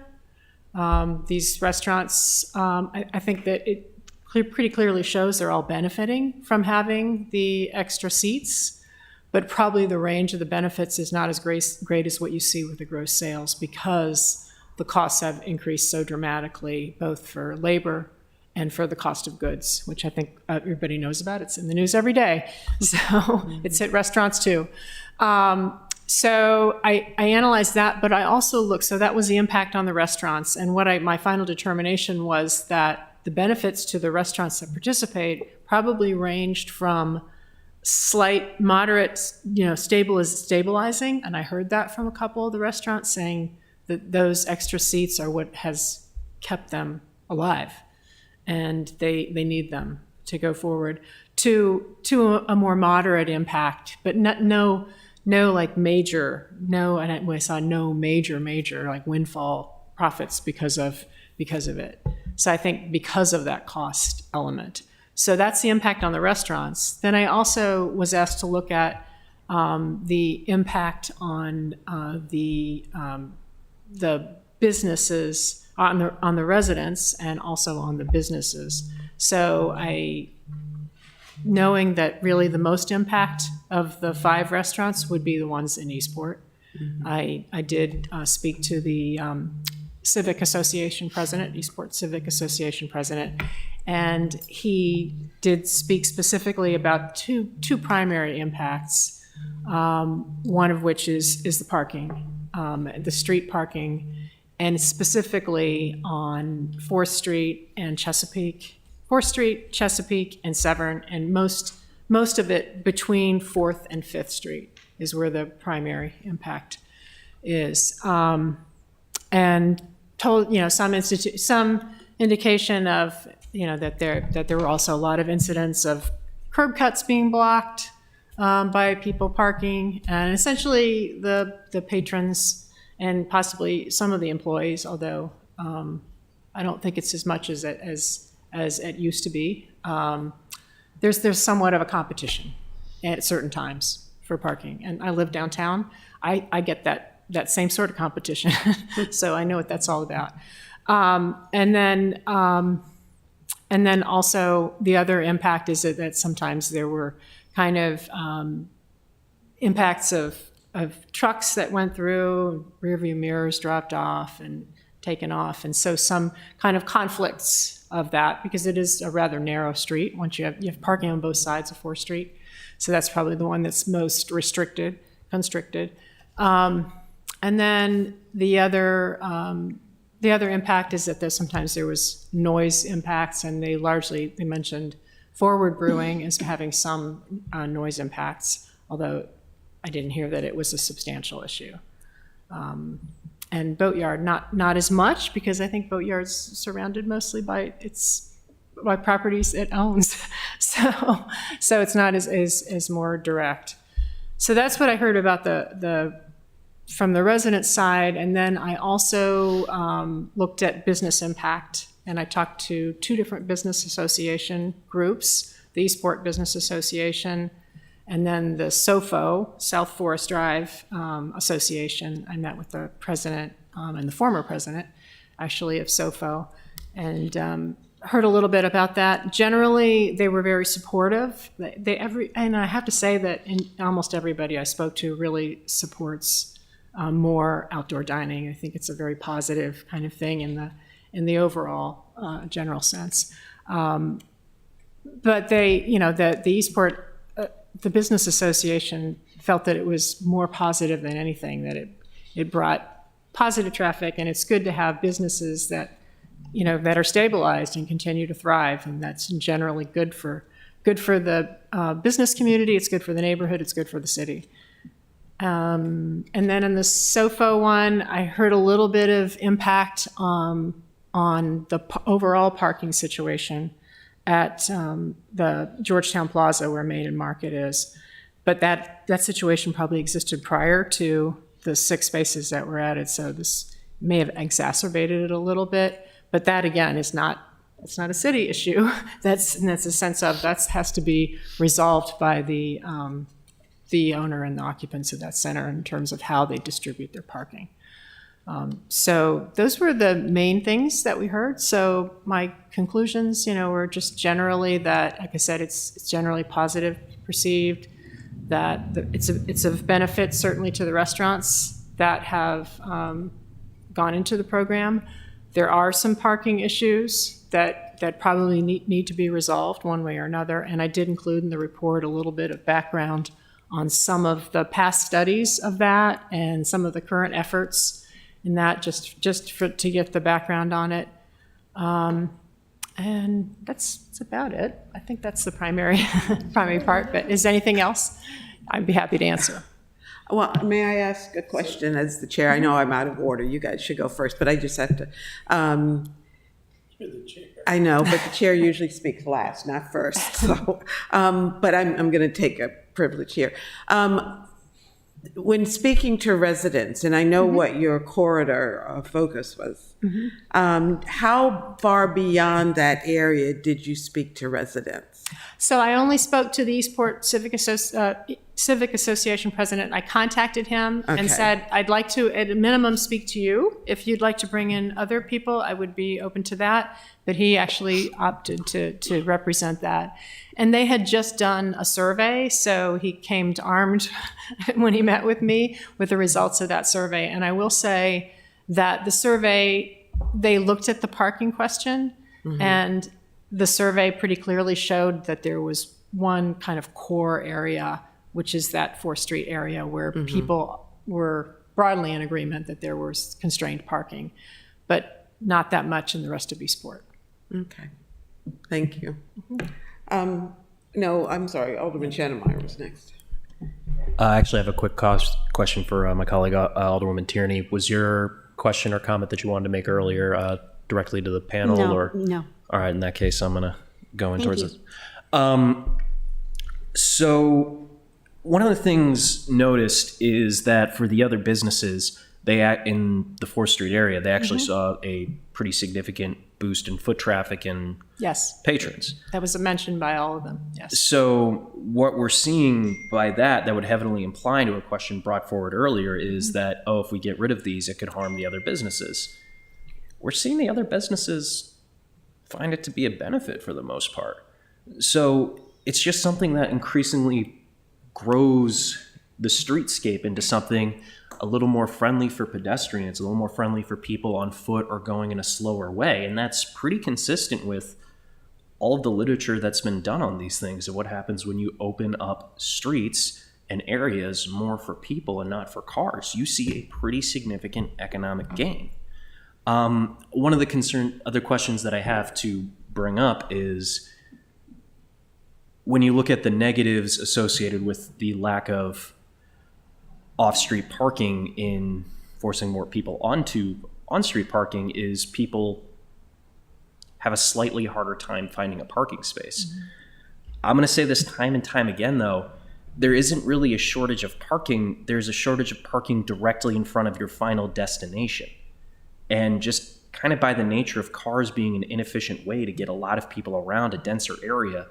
These restaurants, I think that it pretty clearly shows they're all benefiting from having the extra seats, but probably the range of the benefits is not as great as what you see with the gross sales, because the costs have increased so dramatically, both for labor and for the cost of goods, which I think everybody knows about. It's in the news every day. So it's hit restaurants too. So I analyzed that, but I also looked, so that was the impact on the restaurants. And my final determination was that the benefits to the restaurants that participate probably ranged from slight, moderate, stabilizing. And I heard that from a couple of the restaurants, saying that those extra seats are what has kept them alive, and they need them to go forward, to a more moderate impact, but no like major, and I saw no major like windfall profits because of it. So I think because of that cost element. So that's the impact on the restaurants. Then I also was asked to look at the impact on the businesses, on the residents, and also on the businesses. So knowing that really the most impact of the 5 restaurants would be the ones in Eastport, I did speak to the Civic Association president, Eastport Civic Association president, and he did speak specifically about two primary impacts, one of which is the parking, the street parking, and specifically on 4th Street and Chesapeake. 4th Street, Chesapeake, and Severn, and most of it between 4th and 5th Street is where the primary impact is. And told, some indication of, that there were also a lot of incidents of curb cuts being blocked by people parking, and essentially the patrons and possibly some of the employees, although I don't think it's as much as it used to be. There's somewhat of a competition at certain times for parking, and I live downtown. I get that same sort of competition, so I know what that's all about. And then also the other impact is that sometimes there were kind of impacts of trucks that went through, rear view mirrors dropped off and taken off. And so some kind of conflicts of that, because it is a rather narrow street. Once you have parking on both sides of 4th Street. So that's probably the one that's most constricted. And then the other impact is that sometimes there was noise impacts, and they mentioned Forward Brewing as having some noise impacts, although I didn't hear that it was a substantial issue. And Boatyard, not as much, because I think Boatyard's surrounded mostly by properties it owns. So it's not as more direct. So that's what I heard about from the resident side. And then I also looked at business impact, and I talked to 2 different business association groups, the Eastport Business Association, and then the SOFO, South Forest Drive Association. I met with the president and the former president, actually, of SOFO, and heard a little bit about that. Generally, they were very supportive. And I have to say that almost everybody I spoke to really supports more outdoor dining. I think it's a very positive kind of thing in the overall general sense. But the Eastport, the business association felt that it was more positive than anything, that it brought positive traffic, and it's good to have businesses that are stabilized and continue to thrive, and that's generally good for the business community. It's good for the neighborhood. It's good for the city. And then in the SOFO one, I heard a little bit of impact on the overall parking situation at the Georgetown Plaza where Main and Market is. But that situation probably existed prior to the 6 spaces that were added, so this may have exacerbated it a little bit. But that, again, it's not a city issue. That's a sense of that has to be resolved by the owner and the occupants of that center in terms of how they distribute their parking. So those were the main things that we heard. So my conclusions, were just generally that, like I said, it's generally positive perceived, that it's of benefit certainly to the restaurants that have gone into the program. There are some parking issues that probably need to be resolved one way or another. And I did include in the report a little bit of background on some of the past studies of that and some of the current efforts in that, just to get the background on it. And that's about it. I think that's the primary part. But is there anything else? I'd be happy to answer. Well, may I ask a question as the chair? I know I'm out of order. You guys should go first, but I just have to. You're the chair. I know, but the chair usually speaks last, not first. So, but I'm going to take a privilege here. When speaking to residents, and I know what your corridor focus was, how far beyond that area did you speak to residents? So I only spoke to the Eastport Civic Association president. I contacted him and said, I'd like to, at a minimum, speak to you. If you'd like to bring in other people, I would be open to that. But he actually opted to represent that. And they had just done a survey, so he came armed when he met with me with the results of that survey. And I will say that the survey, they looked at the parking question, and the survey pretty clearly showed that there was one kind of core area, which is that 4th Street area where people were broadly in agreement that there was constrained parking, but not that much in the rest of Eastport. Okay, thank you. No, I'm sorry, Alderman Shannemeyer was next. I actually have a quick question for my colleague, Alderwoman Tierney. Was your question or comment that you wanted to make earlier directly to the panel? No. All right, in that case, I'm going to go in towards it. So one of the things noticed is that for the other businesses, in the 4th Street area, they actually saw a pretty significant boost in foot traffic and patrons. That was mentioned by all of them, yes. So what we're seeing by that would heavily imply to a question brought forward earlier is that, if we get rid of these, it could harm the other businesses. we're seeing the other businesses find it to be a benefit for the most part. So it's just something that increasingly grows the streetscape into something a little more friendly for pedestrians, a little more friendly for people on foot or going in a slower way. And that's pretty consistent with all of the literature that's been done on these things and what happens when you open up streets and areas more for people and not for cars. You see a pretty significant economic gain. One of the other questions that I have to bring up is when you look at the negatives associated with the lack of off-street parking in forcing more people onto on-street parking is people have a slightly harder time finding a parking space. Mm-hmm. I'm going to say this time and time again, though, there isn't really a shortage of parking. There's a shortage of parking directly in front of your final destination. And just kind of by the nature of cars being an inefficient way to get a lot of people around a denser area,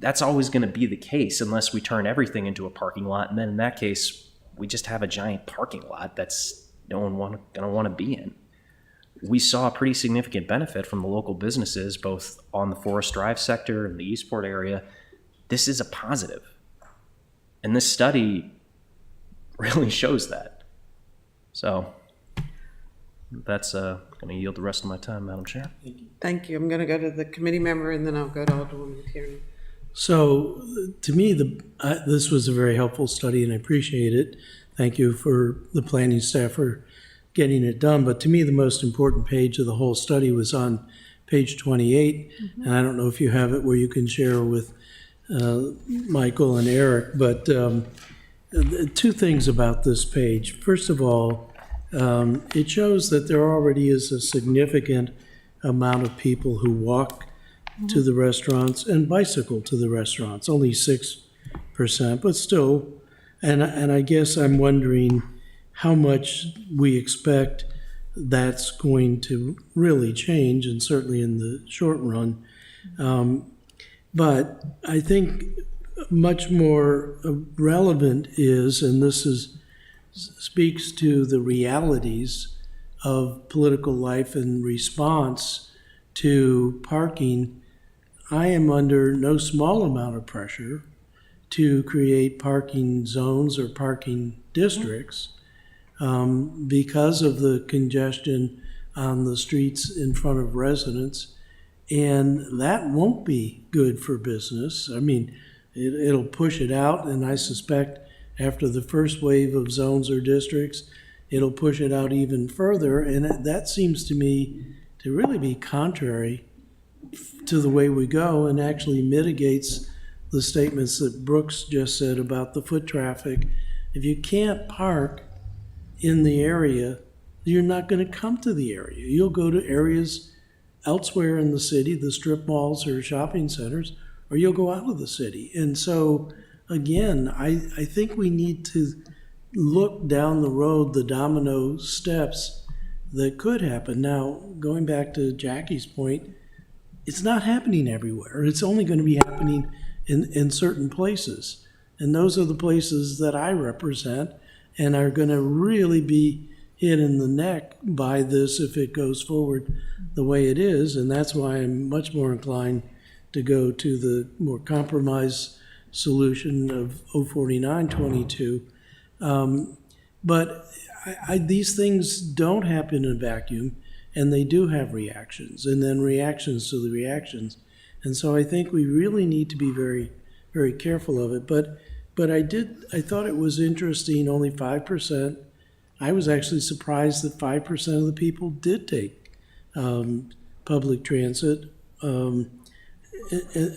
that's always going to be the case unless we turn everything into a parking lot. And then in that case, we just have a giant parking lot that's no one going to want to be in. We saw a pretty significant benefit from the local businesses, both on the Forest Drive sector and the Eastport area. This is a positive. And this study really shows that. So that's going to yield the rest of my time, Madam Chair. Thank you. I'm going to go to the committee member, and then I'll go to Alderwoman Tierney. So to me, this was a very helpful study, and I appreciate it. Thank you for the planning staff for getting it done. But to me, the most important page of the whole study was on page 28. Mm-hmm. And I don't know if you have it where you can share with Michael and Eric, but two things about this page. First of all, it shows that there already is a significant amount of people who walk to the restaurants and bicycle to the restaurants, only 6%, but still. And I guess I'm wondering how much we expect that's going to really change, and certainly in the short run. But I think much more relevant is, and this speaks to the realities of political life in response to parking. I am under no small amount of pressure to create parking zones or parking districts because of the congestion on the streets in front of residents. And that won't be good for business. I mean, it'll push it out, and I suspect after the first wave of zones or districts, it'll push it out even further. And that seems to me to really be contrary to the way we go, and actually mitigates the statements that Brooks just said about the foot traffic. If you can't park in the area, you're not going to come to the area. You'll go to areas elsewhere in the city, the strip malls or shopping centers, or you'll go out of the city. And so, again, I think we need to look down the road, the domino steps that could happen. Now, going back to Jackie's point, it's not happening everywhere. It's only going to be happening in certain places. And those are the places that I represent and are going to really be hit in the neck by this if it goes forward the way it is. And that's why I'm much more inclined to go to the more compromised solution of 04922. But these things don't happen in a vacuum, and they do have reactions, and then reactions to the reactions. And so I think we really need to be very, very careful of it. But I thought it was interesting, only 5%. I was actually surprised that 5% of the people did take public transit, and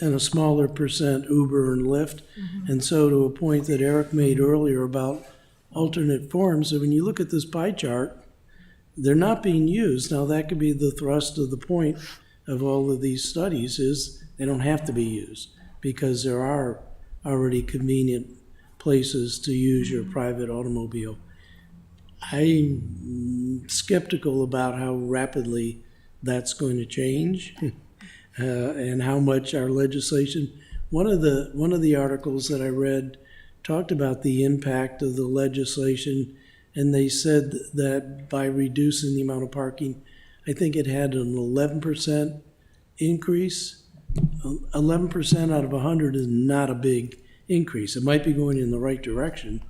a smaller percent Uber and Lyft. Mm-hmm. And so to a point that Eric made earlier about alternate forms, so when you look at this pie chart, they're not being used. Now, that could be the thrust of the point of all of these studies, is they don't have to be used because there are already convenient places to use your private automobile. I'm skeptical about how rapidly that's going to change and how much our legislation. One of the articles that I read talked about the impact of the legislation, and they said that by reducing the amount of parking I think it had an 11% increase. 11% out of 100 is not a big increase. It might be going in the right direction,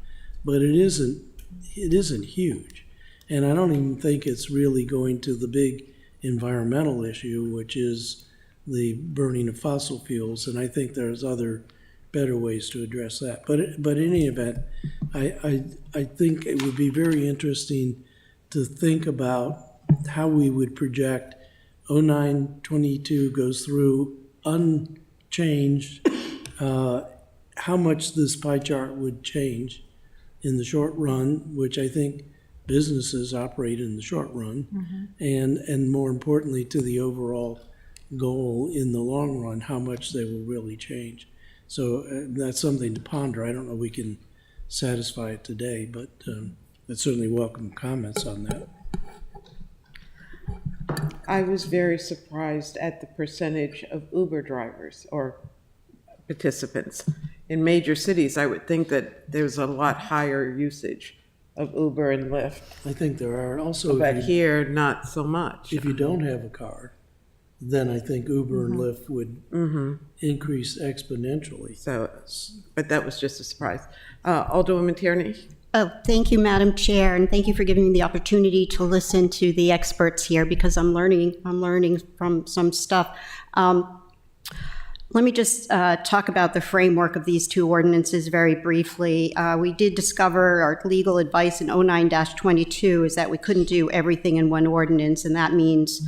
but it isn't huge. And I don't even think it's really going to the big environmental issue, which is the burning of fossil fuels. And I think there's other better ways to address that. But in any event, I think it would be very interesting to think about how we would project 09-22 goes through unchanged, how much this pie chart would change in the short run, which I think businesses operate in the short run, and more importantly to the overall goal in the long run, how much they will really change. So that's something to ponder. I don't know we can satisfy it today, but I'd certainly welcome comments on that. I was very surprised at the percentage of Uber drivers or participants. In major cities, I would think that there's a lot higher usage of Uber and Lyft, I think there are also, but here, not so much. if you don't have a car, then I think Uber and Lyft would increase exponentially. So, but that was just a surprise. Alderwoman Tierney? Oh, thank you, Madam Chair, and thank you for giving me the opportunity to listen to the experts here because I'm learning from some stuff. Let me just talk about the framework of these two ordinances very briefly. We did discover our legal advice in 09-22 is that we couldn't do everything in one ordinance, and that means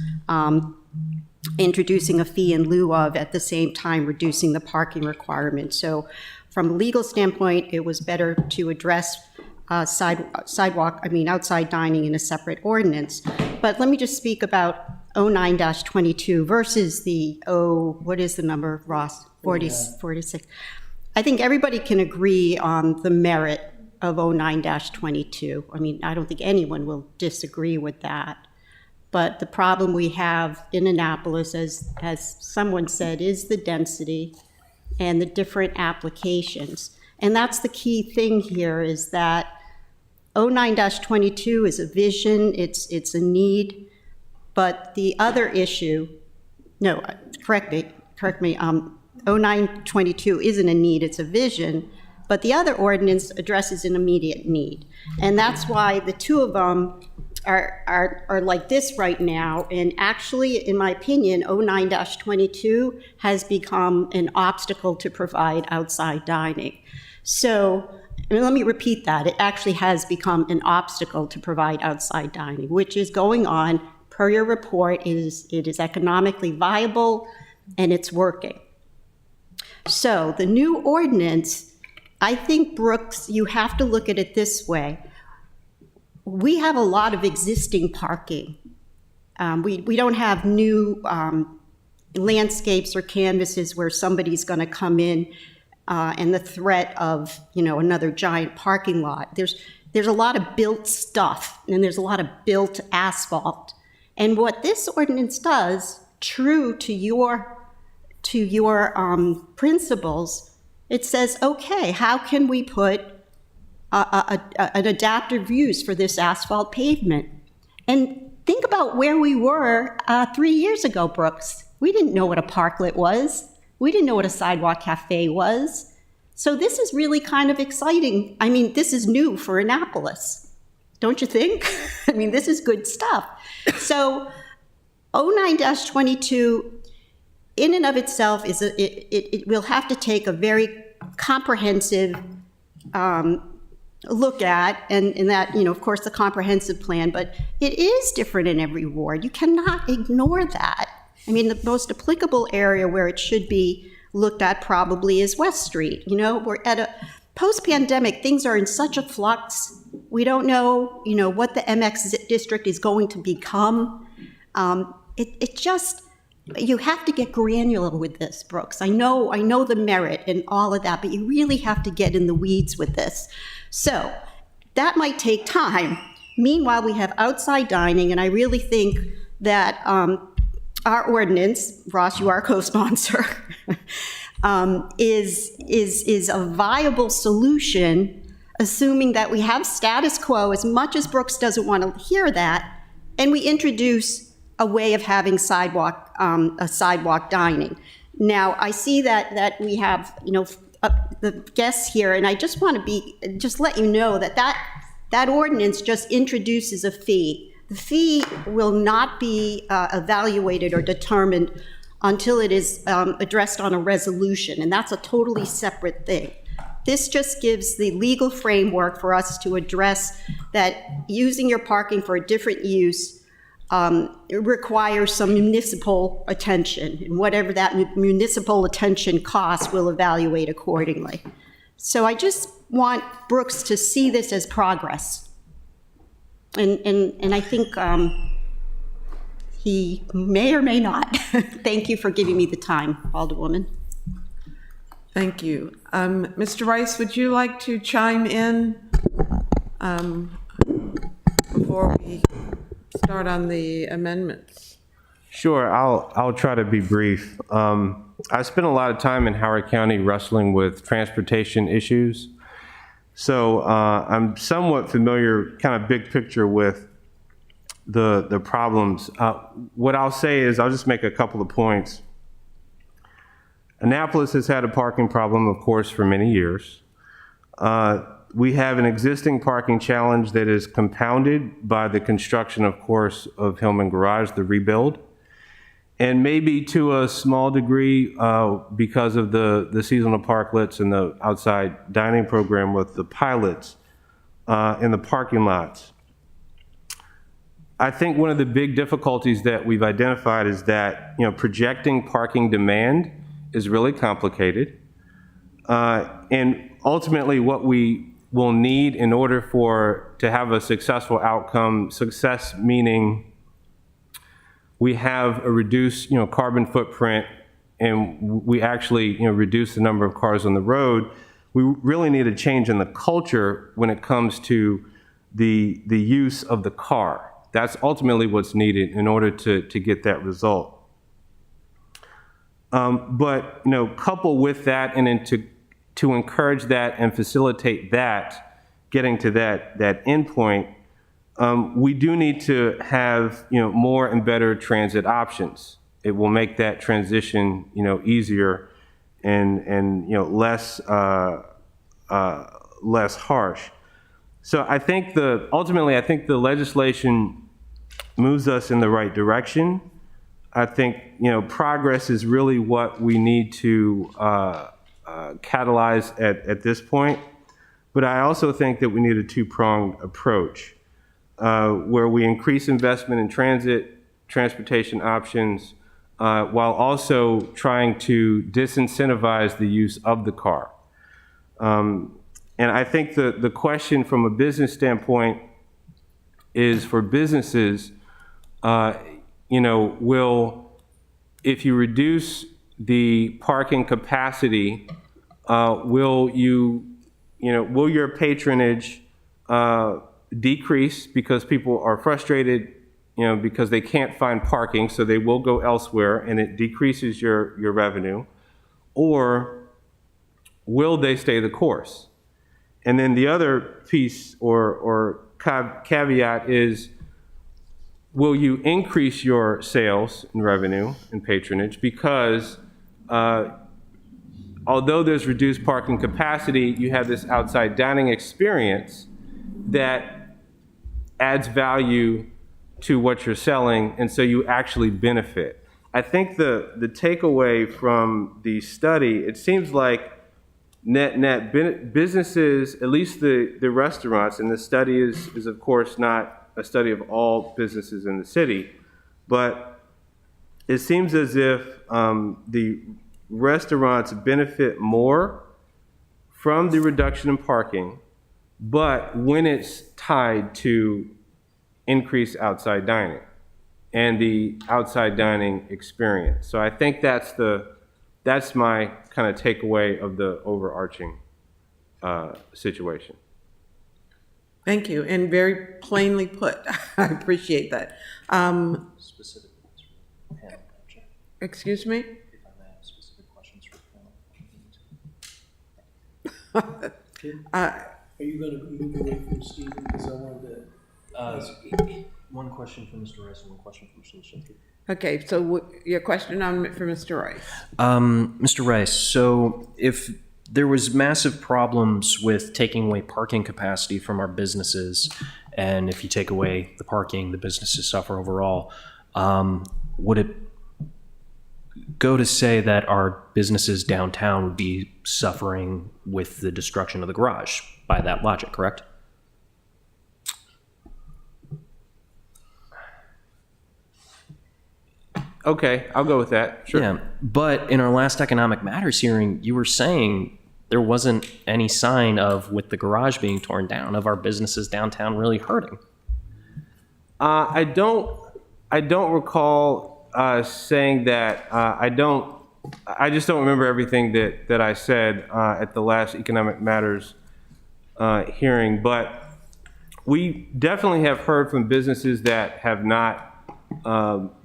introducing a fee in lieu of, at the same time, reducing the parking requirement. So from a legal standpoint, it was better to address outside dining in a separate ordinance. But let me just speak about 09-22 versus the, what is the number, Ross? 46. I think everybody can agree on the merit of 09-22. I mean, I don't think anyone will disagree with that. But the problem we have in Annapolis, as someone said, is the density and the different applications. And that's the key thing here, is that 09-22 is a vision, it's a need, but the other issue, no, correct me, 09-22 isn't a need, it's a vision, but the other ordinance addresses an immediate need. And that's why the two of them are like this right now. And actually, in my opinion, 09-22 has become an obstacle to provide outside dining. So, let me repeat that. It actually has become an obstacle to provide outside dining, which is going on. Per your report, it is economically viable and it's working. So the new ordinance, I think, Brooks, you have to look at it this way. We have a lot of existing parking. We don't have new landscapes or canvases where somebody's going to come in and the threat of, another giant parking lot. There's a lot of built stuff, and there's a lot of built asphalt. And what this ordinance does, true to your principles, it says, okay, how can we put an adaptive use for this asphalt pavement? And think about where we were 3 years ago, Brooks. We didn't know what a parklet was. We didn't know what a sidewalk cafe was. So this is really kind of exciting. I mean, this is new for Annapolis, don't you think? I mean, this is good stuff. So 09-22, in and of itself, it will have to take a very comprehensive look at, and that, of course, the comprehensive plan, but it is different in every ward. You cannot ignore that. I mean, the most applicable area where it should be looked at probably is West Street. We're at a post-pandemic, things are in such a flux. We don't know, what the MX district is going to become. You have to get granular with this, Brooks. I know the merit and all of that, but you really have to get in the weeds with this. So that might take time. Meanwhile, we have outside dining, and I really think that our ordinance, Ross, you are a co-sponsor, is a viable solution, assuming that we have status quo, as much as Brooks doesn't want to hear that, and we introduce a way of having a sidewalk dining. Now, I see that we have, the guests here, and I just want to just let you know that ordinance just introduces a fee. The fee will not be evaluated or determined until it is addressed on a resolution, and that's a totally separate thing. This just gives the legal framework for us to address that using your parking for a different use it requires some municipal attention, and whatever that municipal attention costs, we'll evaluate accordingly. So I just want Brooks to see this as progress. And I think he may or may not. Thank you for giving me the time, Alderwoman. Thank you. Mr. Rice, would you like to chime in before we start on the amendments? Sure, I'll try to be brief. I spent a lot of time in Howard County wrestling with transportation issues. So I'm somewhat familiar, kind of big picture, with the problems. What I'll say is, I'll just make a couple of points. Annapolis has had a parking problem, of course, for many years. We have an existing parking challenge that is compounded by the construction, of course, of Hillman Garage, the rebuild. And maybe to a small degree because of the seasonal parklets and the outside dining program with the pilots in the parking lots. I think one of the big difficulties that we've identified is that, projecting parking demand is really complicated. And ultimately what we will need in order to have a successful outcome, success meaning we have a reduced, carbon footprint, and we actually, reduce the number of cars on the road. We really need a change in the culture when it comes to the use of the car. That's ultimately what's needed in order to get that result. But coupled with that, and then to encourage that and facilitate that, getting to that endpoint, we do need to have more and better transit options. It will make that transition easier and less harsh. So I think ultimately the legislation moves us in the right direction. I think progress is really what we need to catalyze at this point. But I also think that we need a two-pronged approach. Where we increase investment in transportation options, while also trying to disincentivize the use of the car. And I think the question from a business standpoint is, for businesses, if you reduce the parking capacity, will your patronage decrease because people are frustrated, because they can't find parking, so they will go elsewhere, and it decreases your revenue? Or will they stay the course? And then the other piece or caveat is, will you increase your sales and revenue and patronage? Because although there's reduced parking capacity, you have this outside dining experience that adds value to what you're selling, and so you actually benefit. I think the takeaway from the study, it seems like net businesses, at least the restaurants, and the study is of course not a study of all businesses in the city, but it seems as if the restaurants benefit more from the reduction in parking, but when it's tied to increased outside dining and the outside dining experience. So I think that's my kind of takeaway of the overarching situation. Thank you, and very plainly put. I appreciate that. Excuse me? Are you going to move away from Stephen? Because I wanted to. One question for Mr. Rice and one question for Mr. Lashify. Okay, so your question for Mr. Rice? Mr. Rice, so if there was massive problems with taking away parking capacity from our businesses, and if you take away the parking, the businesses suffer overall, would it go to say that our businesses downtown would be suffering with the destruction of the garage by that logic, correct? Okay, I'll go with that. Sure. Yeah, but in our last Economic Matters hearing, you were saying there wasn't any sign of, with the garage being torn down, of our businesses downtown really hurting. I don't recall saying that. I just don't remember everything that I said at the last Economic Matters hearing. But we definitely have heard from businesses that have not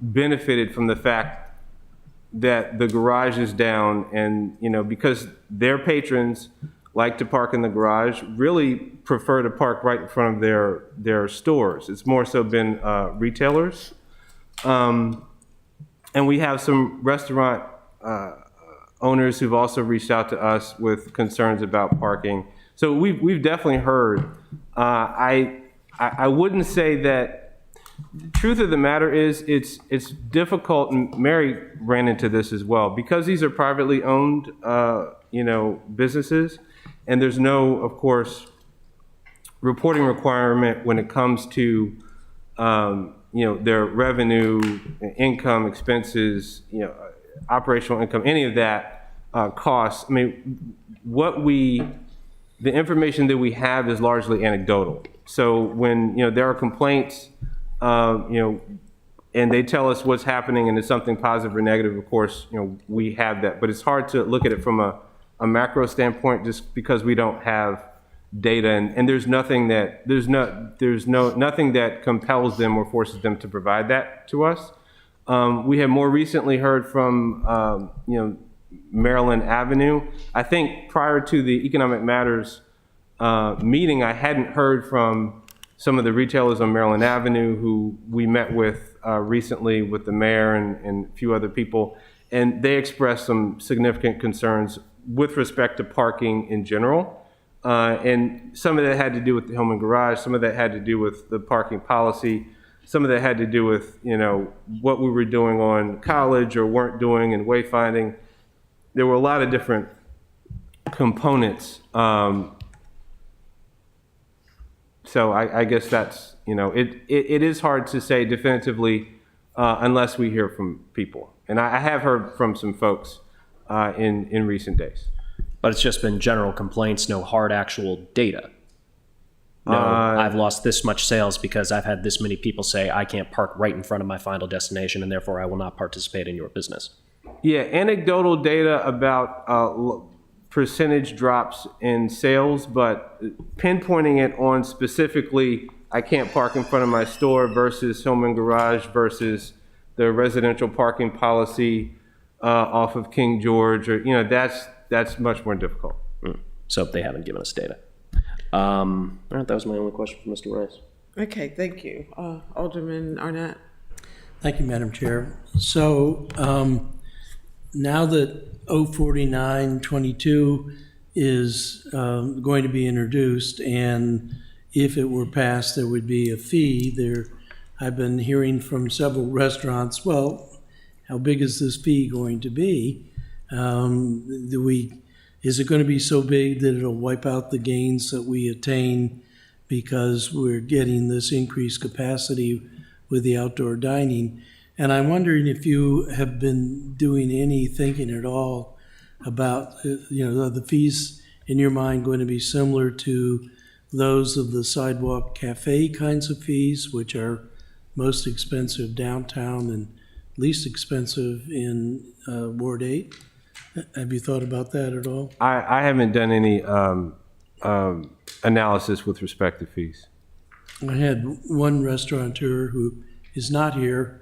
benefited from the fact that the garage is down, and because their patrons like to park in the garage, really prefer to park right in front of their stores. It's more so been retailers, and we have some restaurant owners who've also reached out to us with concerns about parking. So we've definitely heard. I wouldn't say that. The truth of the matter is, it's difficult, and Mary ran into this as well, because these are privately owned, businesses, and there's no, of course, reporting requirement when it comes to, their revenue, income, expenses, operational income, any of that costs. I mean, the information that we have is largely anecdotal. So when there are complaints. And they tell us what's happening, and it's something positive or negative, of course, we have that. But it's hard to look at it from a macro standpoint, just because we don't have data, and there's nothing that nothing that compels them or forces them to provide that to us. We have more recently heard from Maryland Avenue. I think prior to the Economic Matters meeting, I hadn't heard from some of the retailers on Maryland Avenue who we met with recently with the mayor and a few other people, and they expressed some significant concerns with respect to parking in general. And some of that had to do with the Hillman Garage, some of that had to do with the parking policy, some of that had to do with, what we were doing on College or weren't doing and wayfinding. There were a lot of different components. So I guess that's, it is hard to say definitively unless we hear from people. And I have heard from some folks in recent days. But it's just been general complaints, no hard actual data. No, I've lost this much sales because I've had this many people say I can't park right in front of my final destination, and therefore I will not participate in your business. Yeah, anecdotal data about percentage drops in sales, but pinpointing it on specifically, I can't park in front of my store versus Hillman Garage versus the residential parking policy off of King George, or that's much more difficult. So they haven't given us data. All right, that was my only question for Mr. Rice. Okay, thank you. Alderman Arnett. Thank you, Madam Chair. So now that 04922 is going to be introduced, and if it were passed, there would be a fee. I've been hearing from several restaurants, well, how big is this fee going to be? Is it going to be so big that it'll wipe out the gains that we attain because we're getting this increased capacity with the outdoor dining? And I'm wondering if you have been doing any thinking at all about, are the fees in your mind going to be similar to those of the sidewalk cafe kinds of fees, which are most expensive downtown and least expensive in Ward 8? Have you thought about that at all? I haven't done any analysis with respect to fees. I had one restaurateur who is not here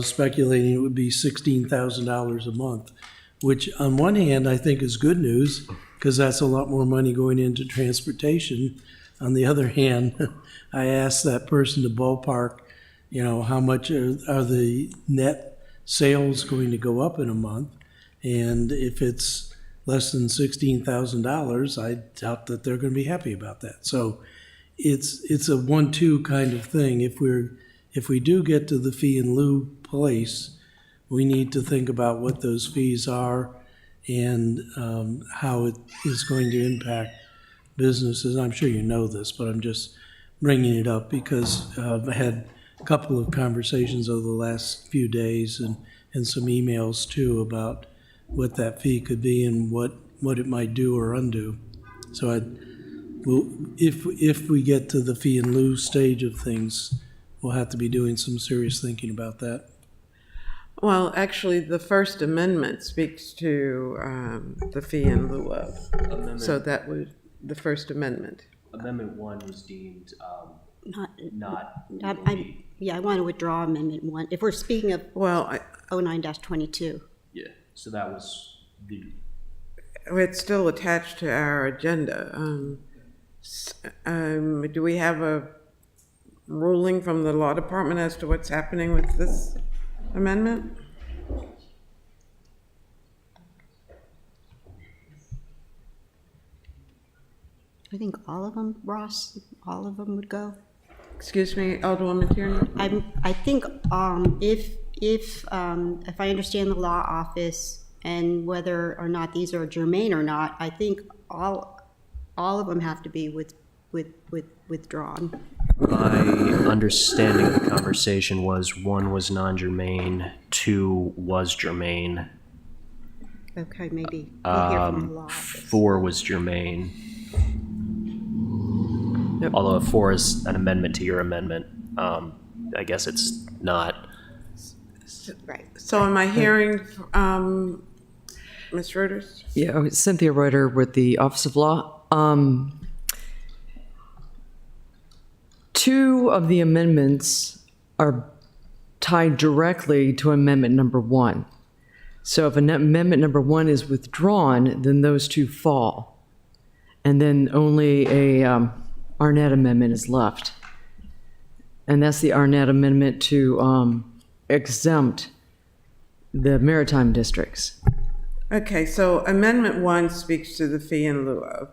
speculating it would be $16,000 a month, which on one hand I think is good news because that's a lot more money going into transportation. On the other hand, I asked that person to ballpark you know, how much are the net sales going to go up in a month? And if it's less than $16,000, I doubt that they're going to be happy about that. So it's a 1-2 kind of thing. If we do get to the fee in lieu place, we need to think about what those fees are and how it is going to impact businesses. I'm sure you know this, but I'm just bringing it up because I've had a couple of conversations over the last few days and some emails too about what that fee could be and what it might do or undo. So if we get to the fee in lieu stage of things, we'll have to be doing some serious thinking about that. Well, actually, the First Amendment speaks to the fee in lieu of. So that would, the First Amendment. Amendment 1 was deemed not. Yeah, I want to withdraw Amendment 1. If we're speaking of Well, 09-22. Yeah, so that was the. it's still attached to our agenda. Do we have a ruling from the law department as to what's happening with this amendment? I think all of them, Ross, all of them would go. Excuse me, Alderwoman Tierney? I think if I understand the law office and whether or not these are germane or not, I think all of them have to be withdrawn. My understanding of the conversation was 1 was non-germane, 2 was germane, Okay, maybe we'll hear from the law office. 4 was germane. Although if 4 is an amendment to your amendment, I guess it's not. Right. So am I hearing, Ms. Reuters? Yeah, Cynthia Reuter with the Office of Law. 2 of the amendments are tied directly to amendment number 1. So if amendment number 1 is withdrawn, then those 2 fall. And then only a Arnett amendment is left. And that's the Arnett amendment to exempt the maritime districts. Okay, so Amendment 1 speaks to the fee in lieu of.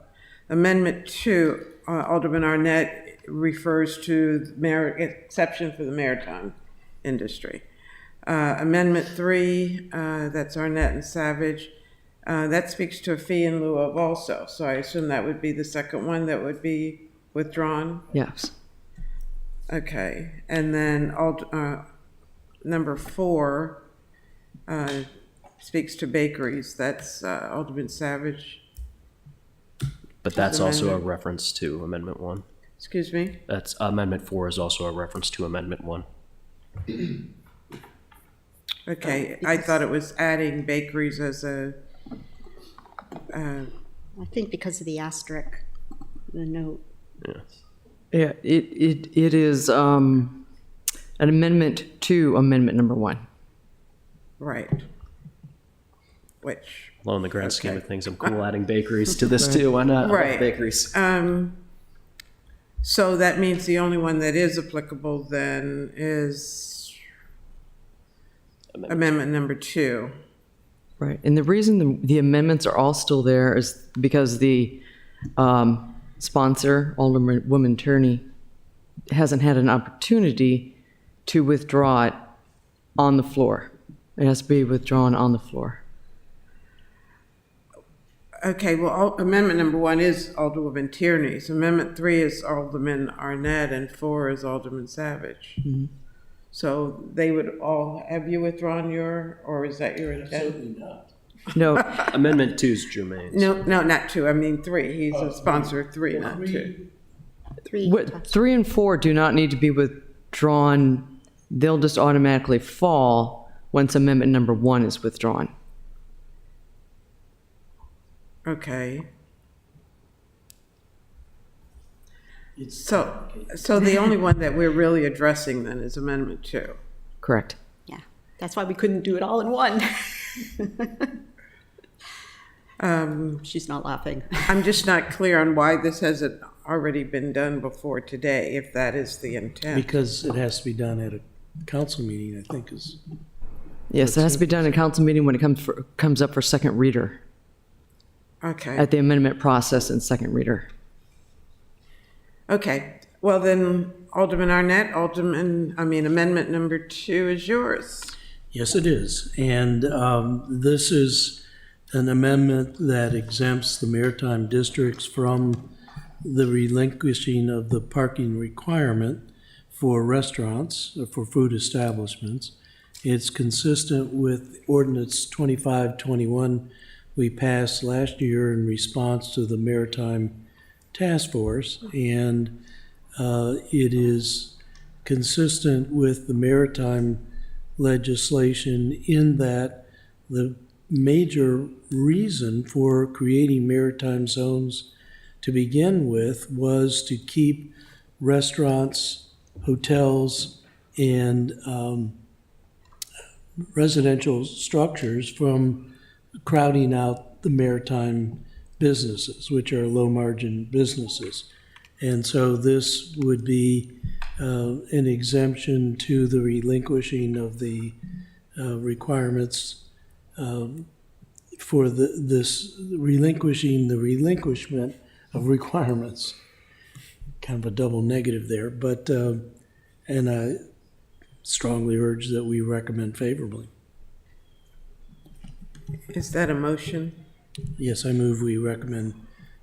Amendment 2, Alderman Arnett refers to the exception for the maritime industry. Amendment 3, that's Arnett and Savage, that speaks to a fee in lieu of also. So I assume that would be the second one that would be withdrawn? Yes. Okay, and then number 4 speaks to bakeries. That's Alderman Savage. But that's also a reference to Amendment 1. Excuse me? That's Amendment 4 is also a reference to Amendment 1. Okay, I thought it was adding bakeries as a. I think because of the asterisk, the note. Yeah, it is an amendment to amendment number 1. Right. Which. Well, in the grand scheme of things, I'm cool adding bakeries to this too. Why not? I love Right. bakeries. So that means the only one that is applicable then is Amendment number 2. Right, and the reason the amendments are all still there is because the sponsor, Alderwoman Tierney, hasn't had an opportunity to withdraw it on the floor. It has to be withdrawn on the floor. Okay, well, Amendment number 1 is Alderwoman Tierney's. Amendment 3 is Alderman Arnett, and 4 is Alderman Savage. Mm-hmm. So they would all, have you withdrawn or is that your intent? Absolutely not. No, Amendment 2 is germane. No, not 2, I mean 3. He's a sponsor of 3, not 2. 3 and 4 do not need to be withdrawn. They'll just automatically fall once amendment number 1 is withdrawn. Okay. So the only one that we're really addressing then is Amendment 2. Correct. Yeah, that's why we couldn't do it all in one. She's not laughing. I'm just not clear on why this has already been done before today, if that is the intent. Because it has to be done at a council meeting, I think is, Yes, it has to be done in a council meeting when it comes up for second reader, Okay, at the amendment process and second reader. okay. Well, then Alderman Arnett, amendment number 2 is yours. yes, it is. And this is an amendment that exempts the maritime districts from the relinquishing of the parking requirement for restaurants, or for food establishments. It's consistent with Ordinance 2521 we passed last year in response to the Maritime Task Force, and it is consistent with the maritime legislation in that the major reason for creating maritime zones to begin with was to keep restaurants, hotels, and residential structures from crowding out the maritime businesses, which are low-margin businesses. And so this would be an exemption to the relinquishing of the requirements for this relinquishing the relinquishment of requirements. Kind of a double negative there, but, and I strongly urge that we recommend favorably. Is that a motion? Yes, I move we recommend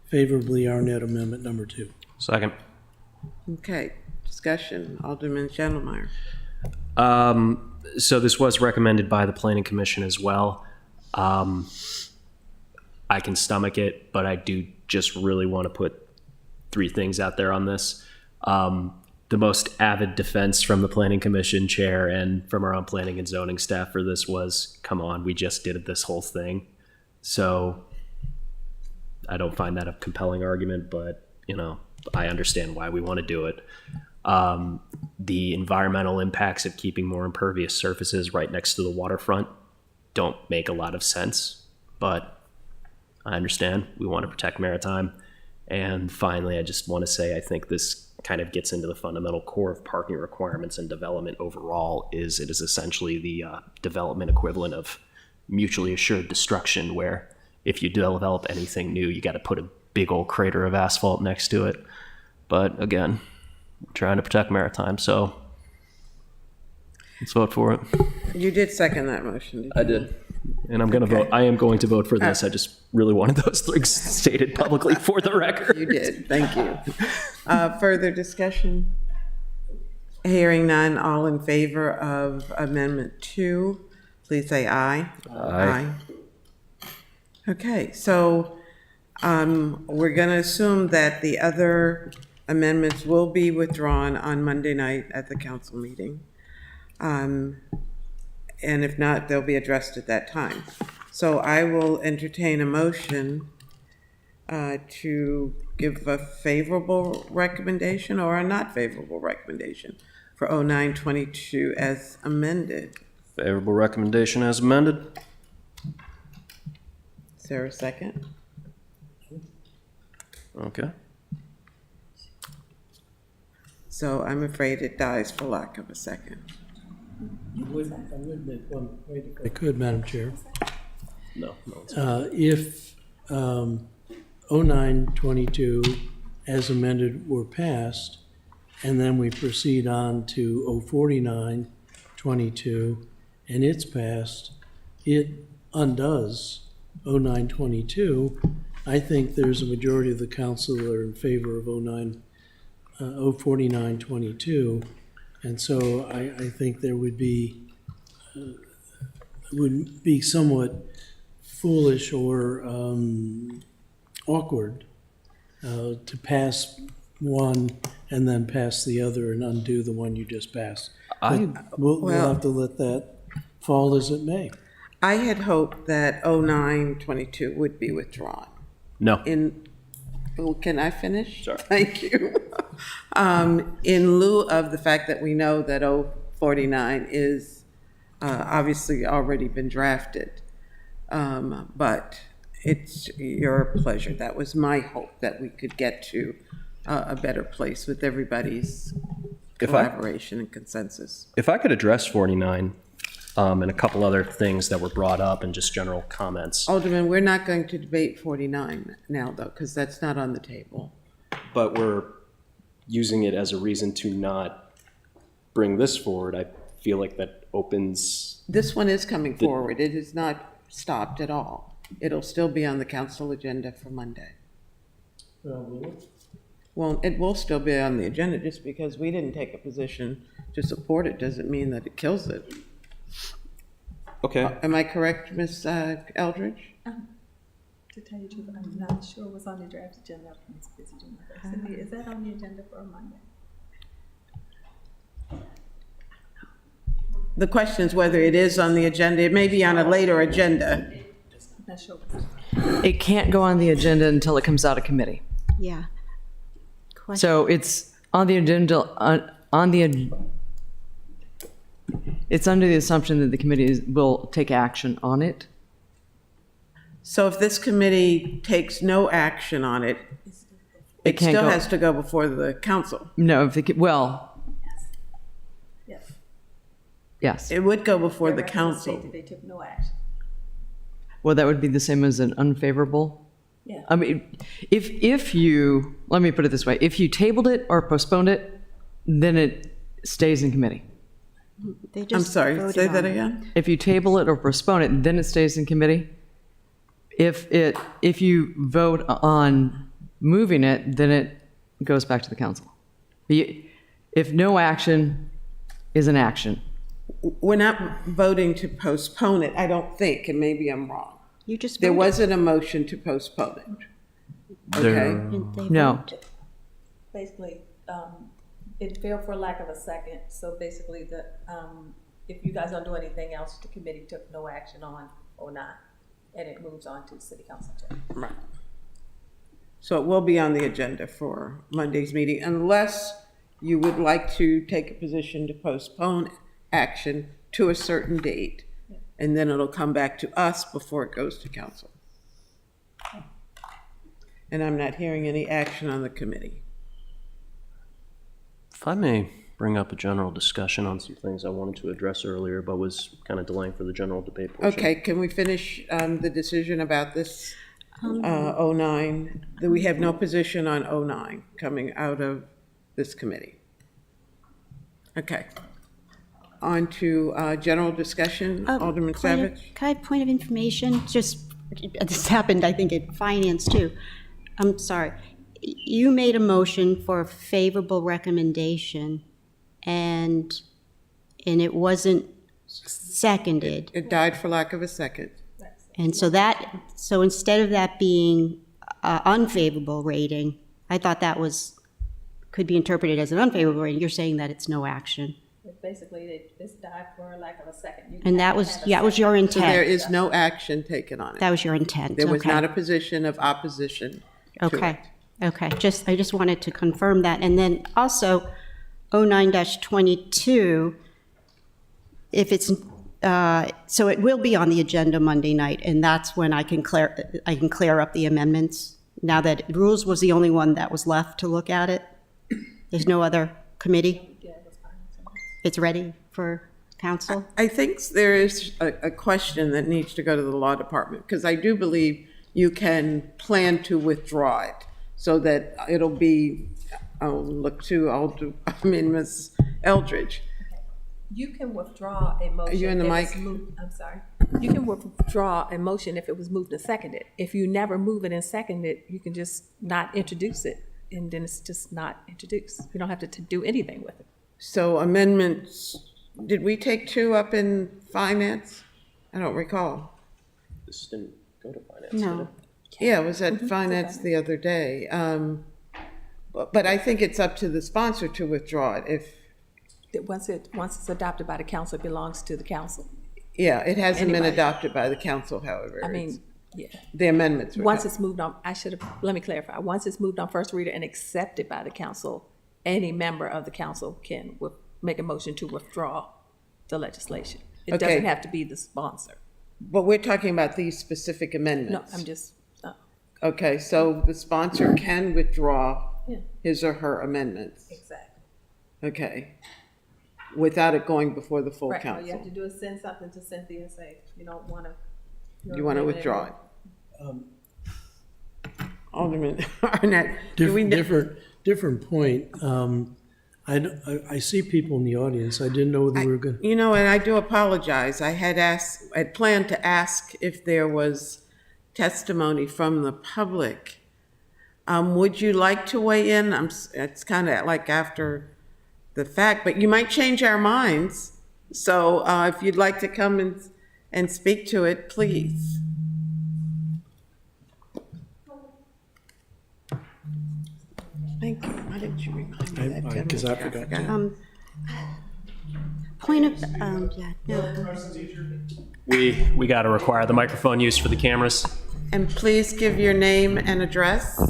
favorably Arnett Amendment number 2. Second. Okay, discussion, Alderman Schnellmeyer. So this was recommended by the Planning Commission as well. I can stomach it, but I do just really want to put 3 things out there on this. The most avid defense from the Planning Commission chair and from our own planning and zoning staff for this was, come on, we just did this whole thing. So I don't find that a compelling argument, but, you know, I understand why we want to do it. The environmental impacts of keeping more impervious surfaces right next to the waterfront don't make a lot of sense, but I understand we want to protect maritime. And finally, I just want to say I think this kind of gets into the fundamental core of parking requirements and development overall. It is essentially the development equivalent of mutually assured destruction, where if you develop anything new, you got to put a big old crater of asphalt next to it. But again, we're trying to protect maritime, so let's vote for it. You did second that motion, did you? I did. And I'm going to vote. I am going to vote for this. I just really wanted those things stated publicly for the record. You did, thank you. Further discussion? Hearing none, all in favor of Amendment 2, please say aye. Aye. Okay, so we're going to assume that the other amendments will be withdrawn on Monday night at the council meeting. And if not, they'll be addressed at that time. So I will entertain a motion to give a favorable recommendation or a not favorable recommendation for 0922 as amended. Favorable recommendation as amended. Is there a second? Okay. So I'm afraid it dies for lack of a second. I would make one point if I could, Madam Chair. No. If 0922 as amended were passed, and then we proceed on to 04922 and it's passed, it undoes 0922. I think there's a majority of the council that are in favor of 04922. And so I think there would be somewhat foolish or awkward to pass one and then pass the other and undo the one you just passed. We'll have to let that fall as it may. I had hoped that 0922 would be withdrawn. No. Can I finish? Sure. Thank you. In lieu of the fact that we know that 049 is obviously already been drafted, but it's your pleasure. That was my hope, that we could get to a better place with everybody's If I- collaboration and consensus. If I could address 49 and a couple other things that were brought up and just general comments, Alderman, we're not going to debate 49 now, though, because that's not on the table. but we're using it as a reason to not bring this forward. I feel like that opens. This one is coming forward. It is not stopped at all. It'll still be on the council agenda for Monday. Well, it will still be on the agenda. Just because we didn't take a position to support it doesn't mean that it kills it. Okay. Am I correct, Ms. Eldridge? To tell you the truth, I'm not sure what's on the draft agenda. I'm busy doing my work. Cindy, is that on the agenda for Monday? The question is whether it is on the agenda. It may be on a later agenda. I'm not sure. It can't go on the agenda until it comes out of committee. Yeah. Question. So it's on the agenda, it's under the assumption that the committee will take action on it. So if this committee takes no action on it, it can't still go- has to go before the council. No, if it, well, Yes. yes. It would go before the Their records council. state that they took no action. Well, that would be the same as an unfavorable. Yeah. I mean, if you, let me put it this way, if you tabled it or postponed it, then it stays in committee. They I'm just sorry, voted say on that it. again? If you table it or postpone it, then it stays in committee. If you vote on moving it, then it goes back to the council. If no action is an action. We're not voting to postpone it, I don't think, and maybe I'm wrong. You just There voted. wasn't a motion to postpone it. Okay? Didn't they No. vote? Basically, it failed for lack of a second. So basically, if you guys don't do anything else, the committee took no action on or not, and it moves on to the city council. Right. So it will be on the agenda for Monday's meeting unless you would like to take a position to postpone action to a certain date. And then it'll come back to us before it goes to council. And I'm not hearing any action on the committee. If I may bring up a general discussion on some things I wanted to address earlier, but was kind of delaying for the general debate portion. Okay, can we finish the decision about this 09? That we have no position on 09 coming out of this committee. Okay. On to general discussion, Alderman Savage. Can I have a point of information? Just, this happened, I think, in finance too. I'm sorry. You made a motion for a favorable recommendation and it wasn't seconded. It died for lack of a second. And so instead of that being unfavorable rating, I thought that could be interpreted as an unfavorable rating. You're saying that it's no action. Basically, this died for lack of a second. And that was your So there intent. is no action taken on it. That was your intent. There was Okay. not a position of opposition to Okay, it. okay, I just wanted to confirm that. And then also, 09-22, if it's, so it will be on the agenda Monday night, and that's when I can clear up the amendments, now that Rules was the only one that was left to look at it. There's no other committee? It's ready for council? I think there is a question that needs to go to the law department, because I do believe you can plan to withdraw it so that it'll be, Ms. Eldridge. You can withdraw a motion. Are you in the if mic? it's moved- I'm sorry. You can withdraw a motion if it was moved and seconded. If you never move it and second it, you can just not introduce it, and then it's just not introduced. You don't have to do anything with it. So amendments, did we take two up in finance? I don't recall. This didn't go to finance. No. did it? Yeah, it was at finance the other day. But I think it's up to the sponsor to withdraw it if, That once it's adopted by the council, it belongs to the council. yeah, it hasn't been Anybody. adopted by the council, however. I It's- mean, yeah. The amendments. were Once done. it's moved on, let me clarify. Once it's moved on first reader and accepted by the council, any member of the council can make a motion to withdraw the legislation. It Okay. doesn't have to be the sponsor. But we're talking about these specific No, amendments. I'm just, Okay, so the sponsor can withdraw Yeah. his or her amendments. Exactly. Okay. Without it going before the full Right, all you have council. to do is send something to Cynthia and say, you don't wanna. You want to withdraw it? Alderman Arnett, do we? Different point. I see people in the audience. I didn't know whether we were going to. You know, and I do apologize. I'd planned to ask if there was testimony from the public. Would you like to weigh in? It's kind of like after the fact, but you might change our minds. So if you'd like to come and speak to it, please. Thank you. Why didn't you remind me that? Because I forgot to. Point of, yeah, no. We got to require the microphone use for the cameras. And please give your name and address.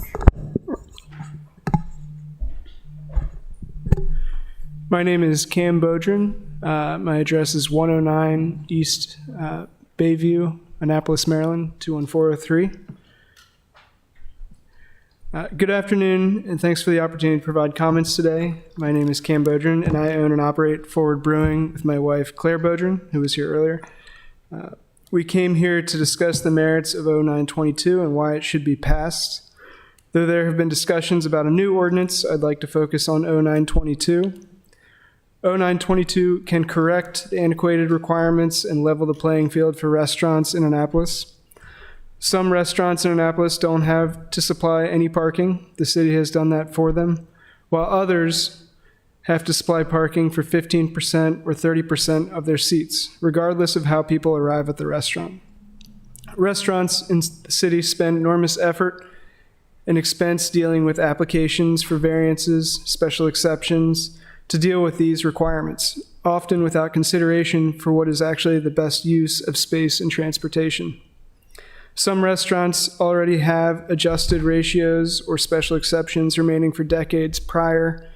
My name is Cam Bodrin. My address is 109 East Bayview, Annapolis, Maryland, 21403. Good afternoon, and thanks for the opportunity to provide comments today. My name is Cam Bodrin, and I own and operate Forward Brewing with my wife, Claire Bodrin, who was here earlier. We came here to discuss the merits of 0922 and why it should be passed. Though there have been discussions about a new ordinance, I'd like to focus on 0922. 0922 can correct the antiquated requirements and level the playing field for restaurants in Annapolis. Some restaurants in Annapolis don't have to supply any parking. The city has done that for them, while others have to supply parking for 15% or 30% of their seats, regardless of how people arrive at the restaurant. Restaurants in the city spend enormous effort and expense dealing with applications for variances, special exceptions, to deal with these requirements, often without consideration for what is actually the best use of space and transportation. Some restaurants already have adjusted ratios or special exceptions remaining for decades prior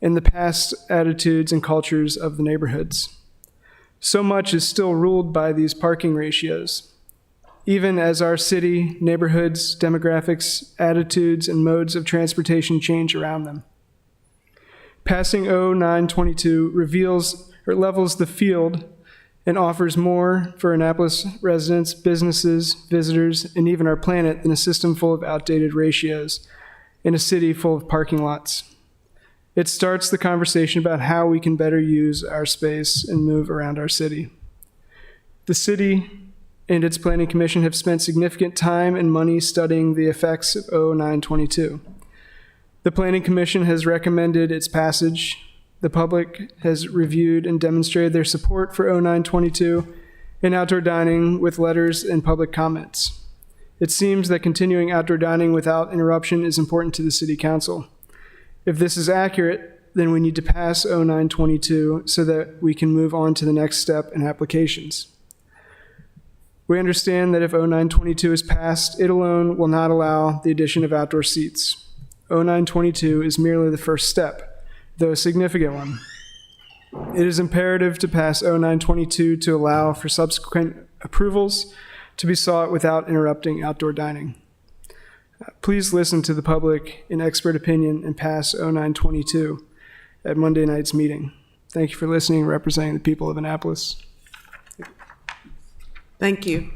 in the past attitudes and cultures of the neighborhoods. So much is still ruled by these parking ratios, even as our city, neighborhoods, demographics, attitudes, and modes of transportation change around them. Passing 0922 reveals or levels the field and offers more for Annapolis residents, businesses, visitors, and even our planet than a system full of outdated ratios in a city full of parking lots. It starts the conversation about how we can better use our space and move around our city. The city and its planning commission have spent significant time and money studying the effects of 0922. The Planning Commission has recommended its passage. The public has reviewed and demonstrated their support for 0922 and outdoor dining with letters and public comments. It seems that continuing outdoor dining without interruption is important to the City Council. If this is accurate, then we need to pass 0922 so that we can move on to the next step in applications. We understand that if 0922 is passed, it alone will not allow the addition of outdoor seats. 0922 is merely the first step, though a significant one. It is imperative to pass 0922 to allow for subsequent approvals to be sought without interrupting outdoor dining. Please listen to the public in expert opinion and pass 0922 at Monday night's meeting. Thank you for listening and representing the people of Annapolis. Thank you.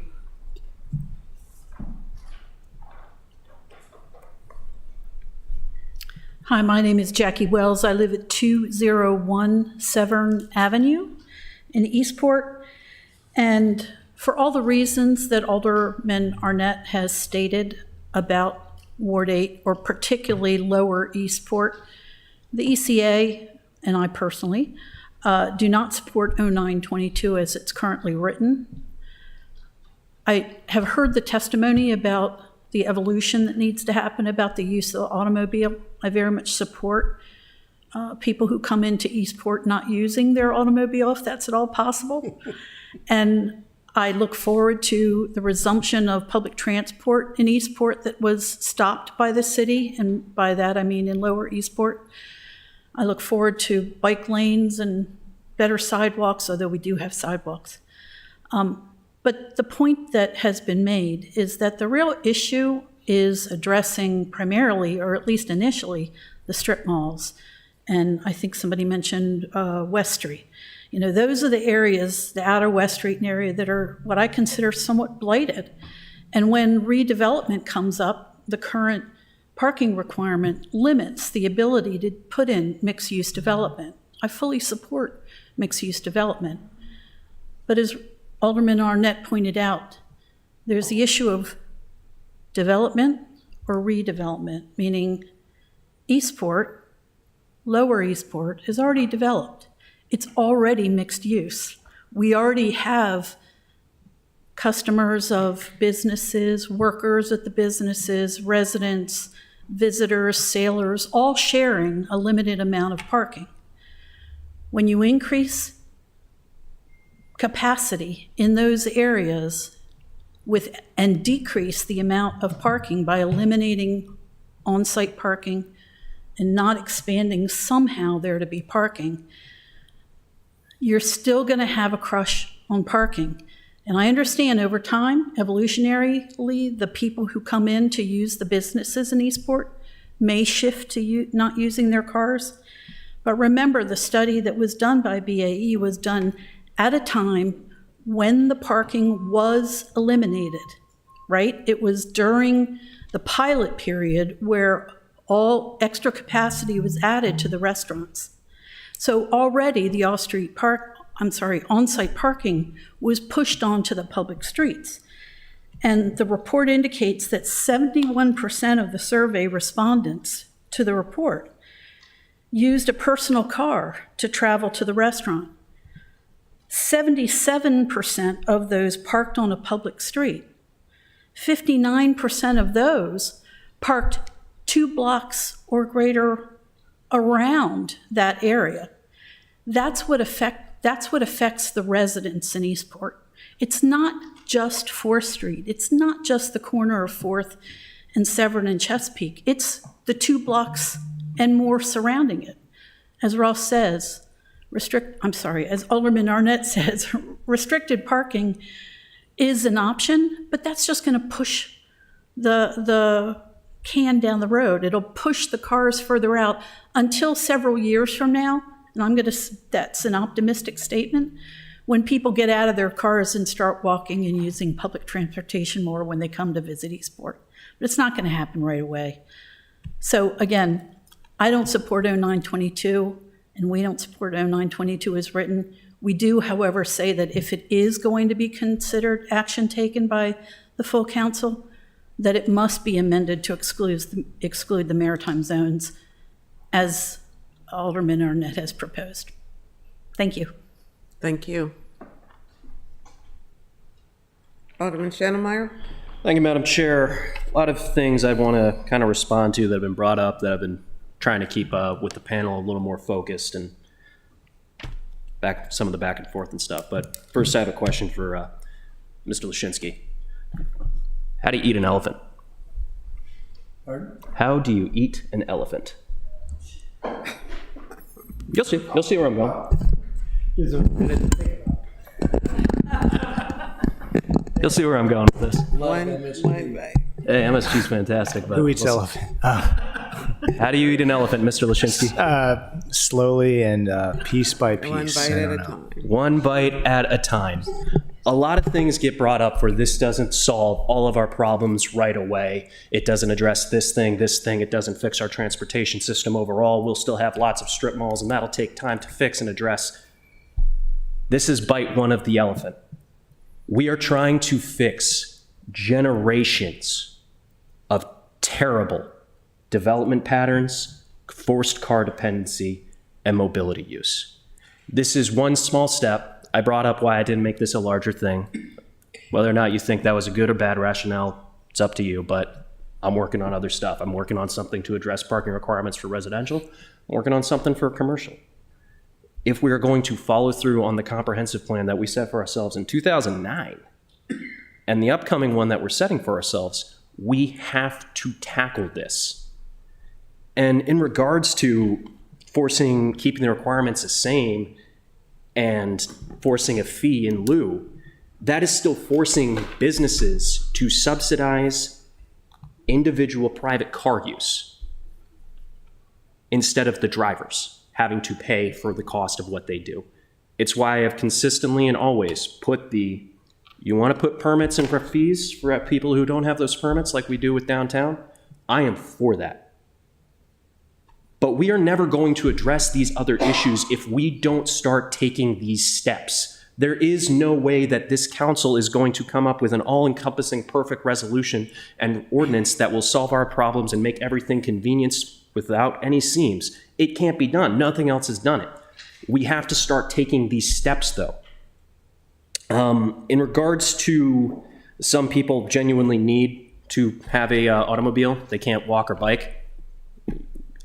Hi, my name is Jackie Wells. I live at 201 Severn Avenue in Eastport. And for all the reasons that Alderman Arnett has stated about Ward 8, or particularly Lower Eastport, the ECA, and I personally, do not support 0922 as it's currently written. I have heard the testimony about the evolution that needs to happen about the use of the automobile. I very much support people who come into Eastport not using their automobile, if that's at all possible. And I look forward to the resumption of public transport in Eastport that was stopped by the city, and by that I mean in Lower Eastport. I look forward to bike lanes and better sidewalks, although we do have sidewalks. But the point that has been made is that the real issue is addressing primarily, or at least initially, the strip malls. And I think somebody mentioned West Street. You know, those are the areas, the outer West Street area, that are what I consider somewhat blighted. And when redevelopment comes up, the current parking requirement limits the ability to put in mixed-use development. I fully support mixed-use development. But as Alderman Arnett pointed out, there's the issue of development or redevelopment, meaning Eastport, Lower Eastport, is already developed. It's already mixed use. We already have customers of businesses, workers at the businesses, residents, visitors, sailors, all sharing a limited amount of parking. When you increase capacity in those areas and decrease the amount of parking by eliminating on-site parking and not expanding somehow there to be parking, you're still going to have a crush on parking. And I understand over time, evolutionarily, the people who come in to use the businesses in Eastport may shift to not using their cars. But remember, the study that was done by BAE was done at a time when the parking was eliminated, right? It was during the pilot period where all extra capacity was added to the restaurants. So already the on-site parking was pushed onto the public streets. And the report indicates that 71% of the survey respondents to the report used a personal car to travel to the restaurant. 77% of those parked on a public street. 59% of those parked 2 blocks or greater around that area. That's what affects the residents in Eastport. It's not just 4th Street. It's not just the corner of 4th and Severn and Chesapeake. It's the 2 blocks and more surrounding it. As Ross says, as Alderman Arnett says, restricted parking is an option, but that's just going to push the can down the road. It'll push the cars further out until several years from now, and that's an optimistic statement, when people get out of their cars and start walking and using public transportation more when they come to visit Eastport. But it's not going to happen right away. So again, I don't support 0922, and we don't support 0922 as written. We do, however, say that if it is going to be considered action taken by the full council, that it must be amended to exclude the maritime zones as Alderman Arnett has proposed. Thank you. Thank you. Alderman Schnellmeyer? Thank you, Madam Chair. A lot of things I want to kind of respond to that have been brought up that I've been trying to keep with the panel a little more focused and some of the back and forth and stuff. But first I have a question for Mr. Lashinsky. How do you eat an elephant? Pardon? How do you eat an elephant? You'll see where I'm going. You'll see where I'm going with this. One bite. Hey, MSG's fantastic. But Who eats elephant? How do you eat an elephant, Mr. Lashinsky? Slowly and piece by piece. One bite at a time. One bite at a time. A lot of things get brought up where this doesn't solve all of our problems right away. It doesn't address this thing. It doesn't fix our transportation system overall. We'll still have lots of strip malls, and that'll take time to fix and address. This is bite one of the elephant. We are trying to fix generations of terrible development patterns, forced car dependency, and mobility use. This is one small step. I brought up why I didn't make this a larger thing. Whether or not you think that was a good or bad rationale, it's up to you, but I'm working on other stuff. I'm working on something to address parking requirements for residential. I'm working on something for commercial. If we are going to follow through on the comprehensive plan that we set for ourselves in 2009, and the upcoming one that we're setting for ourselves, we have to tackle this. And in regards to keeping the requirements the same and forcing a fee in lieu, that is still forcing businesses to subsidize individual private car use instead of the drivers having to pay for the cost of what they do. It's why I've consistently and always put you want to put permits and fees for people who don't have those permits like we do with downtown? I am for that. But we are never going to address these other issues if we don't start taking these steps. There is no way that this council is going to come up with an all-encompassing perfect resolution and ordinance that will solve our problems and make everything convenience without any seams. It can't be done. Nothing else has done it. We have to start taking these steps, though. In regards to some people genuinely need to have a automobile, they can't walk or bike,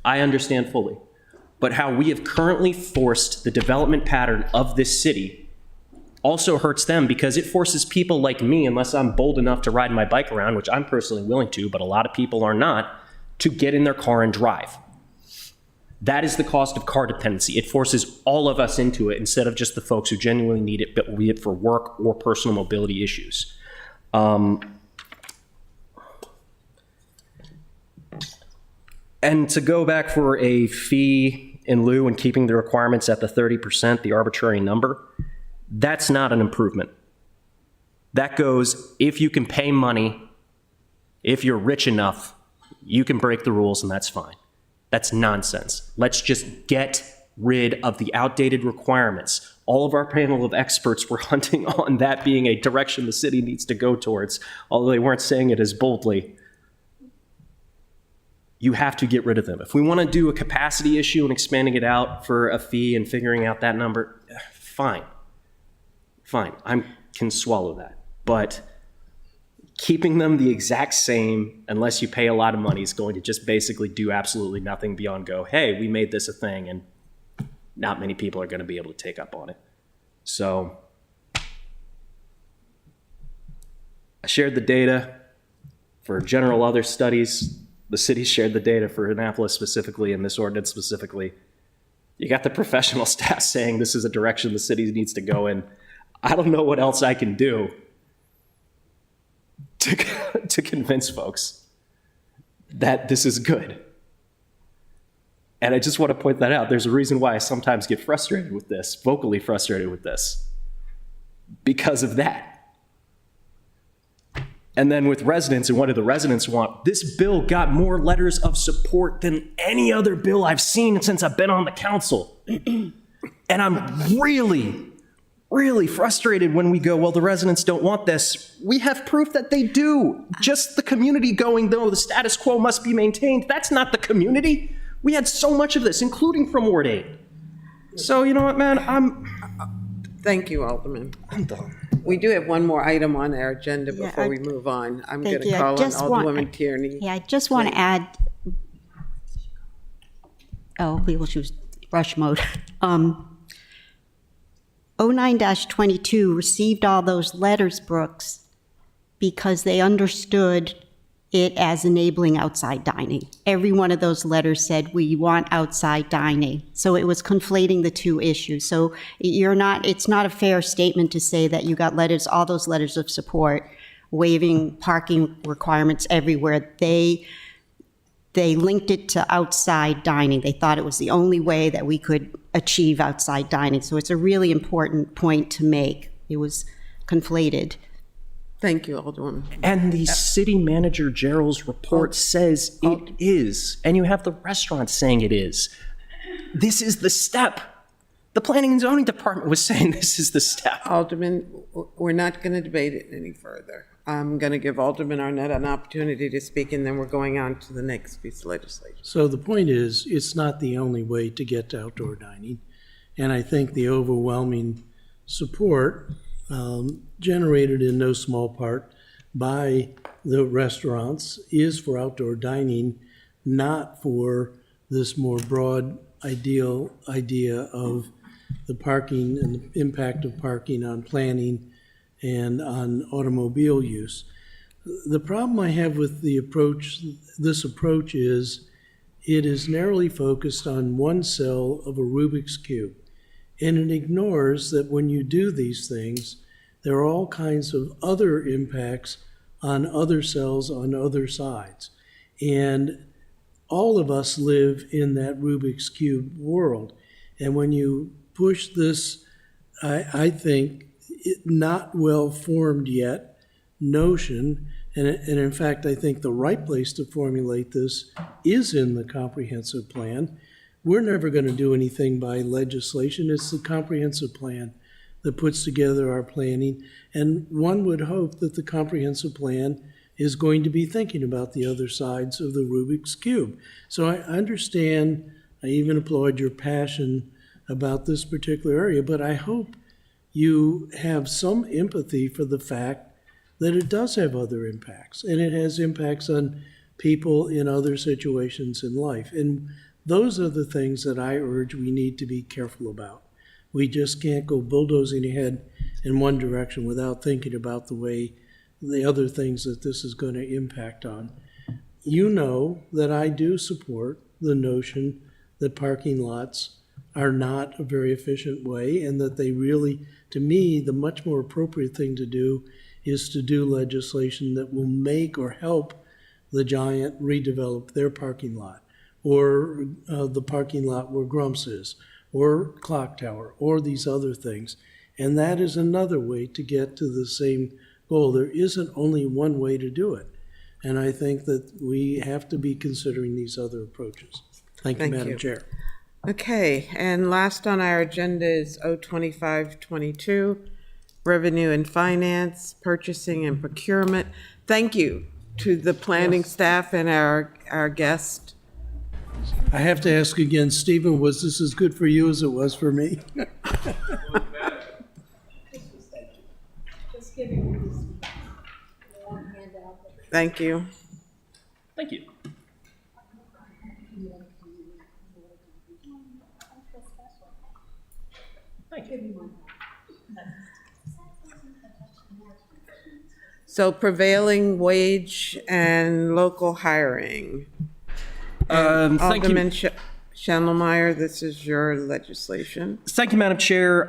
I understand fully. But how we have currently forced the development pattern of this city also hurts them, because it forces people like me, unless I'm bold enough to ride my bike around, which I'm personally willing to, but a lot of people are not, to get in their car and drive. That is the cost of car dependency. It forces all of us into it instead of just the folks who genuinely need it, but be it for work or personal mobility issues. And to go back for a fee in lieu and keeping the requirements at the 30%, the arbitrary number, that's not an improvement. That goes, if you can pay money, if you're rich enough, you can break the rules and that's fine. That's nonsense. Let's just get rid of the outdated requirements. All of our panel of experts were hunting on that being a direction the city needs to go towards, although they weren't saying it as boldly. You have to get rid of them. If we want to do a capacity issue and expanding it out for a fee and figuring out that number, fine. Fine, I can swallow that. But keeping them the exact same, unless you pay a lot of money, is going to just basically do absolutely nothing beyond go, hey, we made this a thing, and not many people are going to be able to take up on it. So I shared the data for general other studies. The city shared the data for Annapolis specifically, and this ordinance specifically. You got the professional staff saying this is a direction the city needs to go in. I don't know what else I can do to convince folks that this is good. And I just want to point that out. There's a reason why I sometimes get frustrated with this, vocally frustrated with this, because of that. And then with residents, and what do the residents want? This bill got more letters of support than any other bill I've seen since I've been on the council. And I'm really frustrated when we go, well, the residents don't want this. We have proof that they do. Just the community going, though, the status quo must be maintained. That's not the community. We had so much of this, including from Ward 8. So, you know what, man, Thank you, Alderman. I'm done. We do have one more item on our agenda before we move on. I'm going to call on Alderwoman Tierney. Yeah, I just want to add, we will choose rush mode. 09-22 received all those letters, Brooks, because they understood it as enabling outside dining. Every one of those letters said, we want outside dining. So it was conflating the two issues. So it's not a fair statement to say that you got letters, all those letters of support, waiving parking requirements everywhere. They linked it to outside dining. They thought it was the only way that we could achieve outside dining. So it's a really important point to make. It was conflated. Thank you, Alderwoman. And the city manager Gerald's report says it is. And you have the restaurant saying it is. This is the step. The planning and zoning department was saying this is the step. Alderman, we're not going to debate it any further. I'm going to give Alderman Arnett an opportunity to speak, and then we're going on to the next piece of legislation. So the point is, it's not the only way to get to outdoor dining. And I think the overwhelming support generated in no small part by the restaurants is for outdoor dining, not for this more broad idea of the parking and the impact of parking on planning and on automobile use. The problem I have with this approach is it is narrowly focused on one cell of a Rubik's Cube. And it ignores that when you do these things, there are all kinds of other impacts on other cells on other sides. And all of us live in that Rubik's Cube world. And when you push this, I think, not well-formed yet notion, and in fact, I think the right place to formulate this is in the comprehensive plan. We're never going to do anything by legislation. It's the comprehensive plan that puts together our planning. And one would hope that the comprehensive plan is going to be thinking about the other sides of the Rubik's Cube. So I understand, I even applaud your passion about this particular area, but I hope you have some empathy for the fact that it does have other impacts, and it has impacts on people in other situations in life. And those are the things that I urge we need to be careful about. We just can't go bulldozing ahead in one direction without thinking about the way the other things that this is going to impact on. You know that I do support the notion that parking lots are not a very efficient way, and that they really, to me, the much more appropriate thing to do is to do legislation that will make or help the Giant redevelop their parking lot, or the parking lot where Grumps is, or Clock Tower, or these other things. And that is another way to get to the same goal. There isn't only one way to do it. And I think that we have to be considering these other approaches. Thank you, Madam Chair. Okay, and last on our agenda is 02522, Revenue and Finance, Purchasing and Procurement. Thank you to the planning staff and our guest. I have to ask again, Stephen, was this as good for you as it was for me? Thank you. Thank you. So prevailing wage and local hiring. And Thank you. Alderman Schendelmeyer, this is your legislation. Thank you, Madam Chair.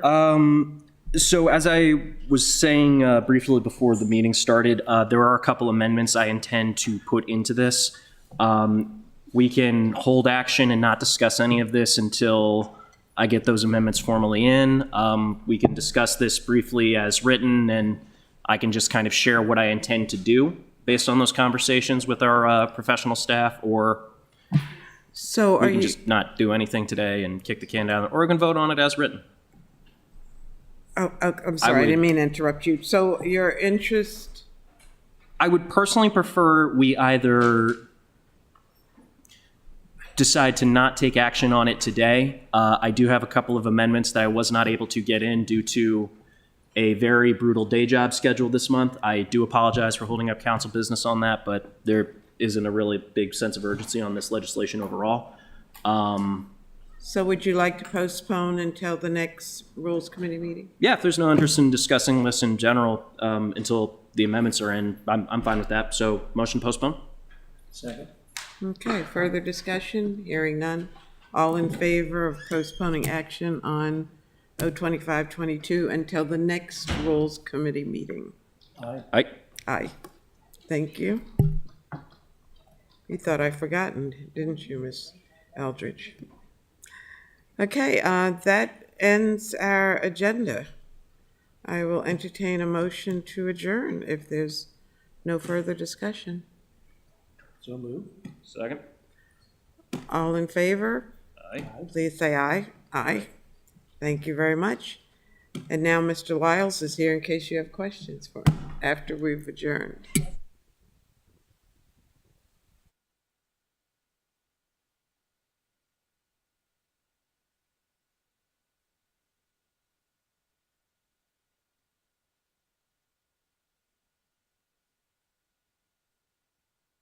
So as I was saying briefly before the meeting started, there are a couple amendments I intend to put into this. We can hold action and not discuss any of this until I get those amendments formally in. We can discuss this briefly as written, and I can just kind of share what I intend to do based on those conversations with our professional staff, or So we can just not do anything today and kick the can down, or we can vote on it as written. Oh, I'm sorry, I didn't mean to interrupt you. So your interest? I would personally prefer we either decide to not take action on it today. I do have a couple of amendments that I was not able to get in due to a very brutal day job schedule this month. I do apologize for holding up council business on that, but there isn't a really big sense of urgency on this legislation overall. So would you like to postpone until the next Rules Committee meeting? Yeah, if there's no interest in discussing this in general until the amendments are in, I'm fine with that. So motion postpone. Second. Okay, further discussion? Hearing none. All in favor of postponing action on 02522 until the next Rules Committee meeting? Aye. Aye. Thank you. You thought I'd forgotten, didn't you, Ms. Eldridge? Okay, that ends our agenda. I will entertain a motion to adjourn if there's no further discussion. So moved. Second. All in favor? Aye. Please say aye. Aye. Thank you very much. And now Mr. Lyles is here in case you have questions for him after we've adjourned.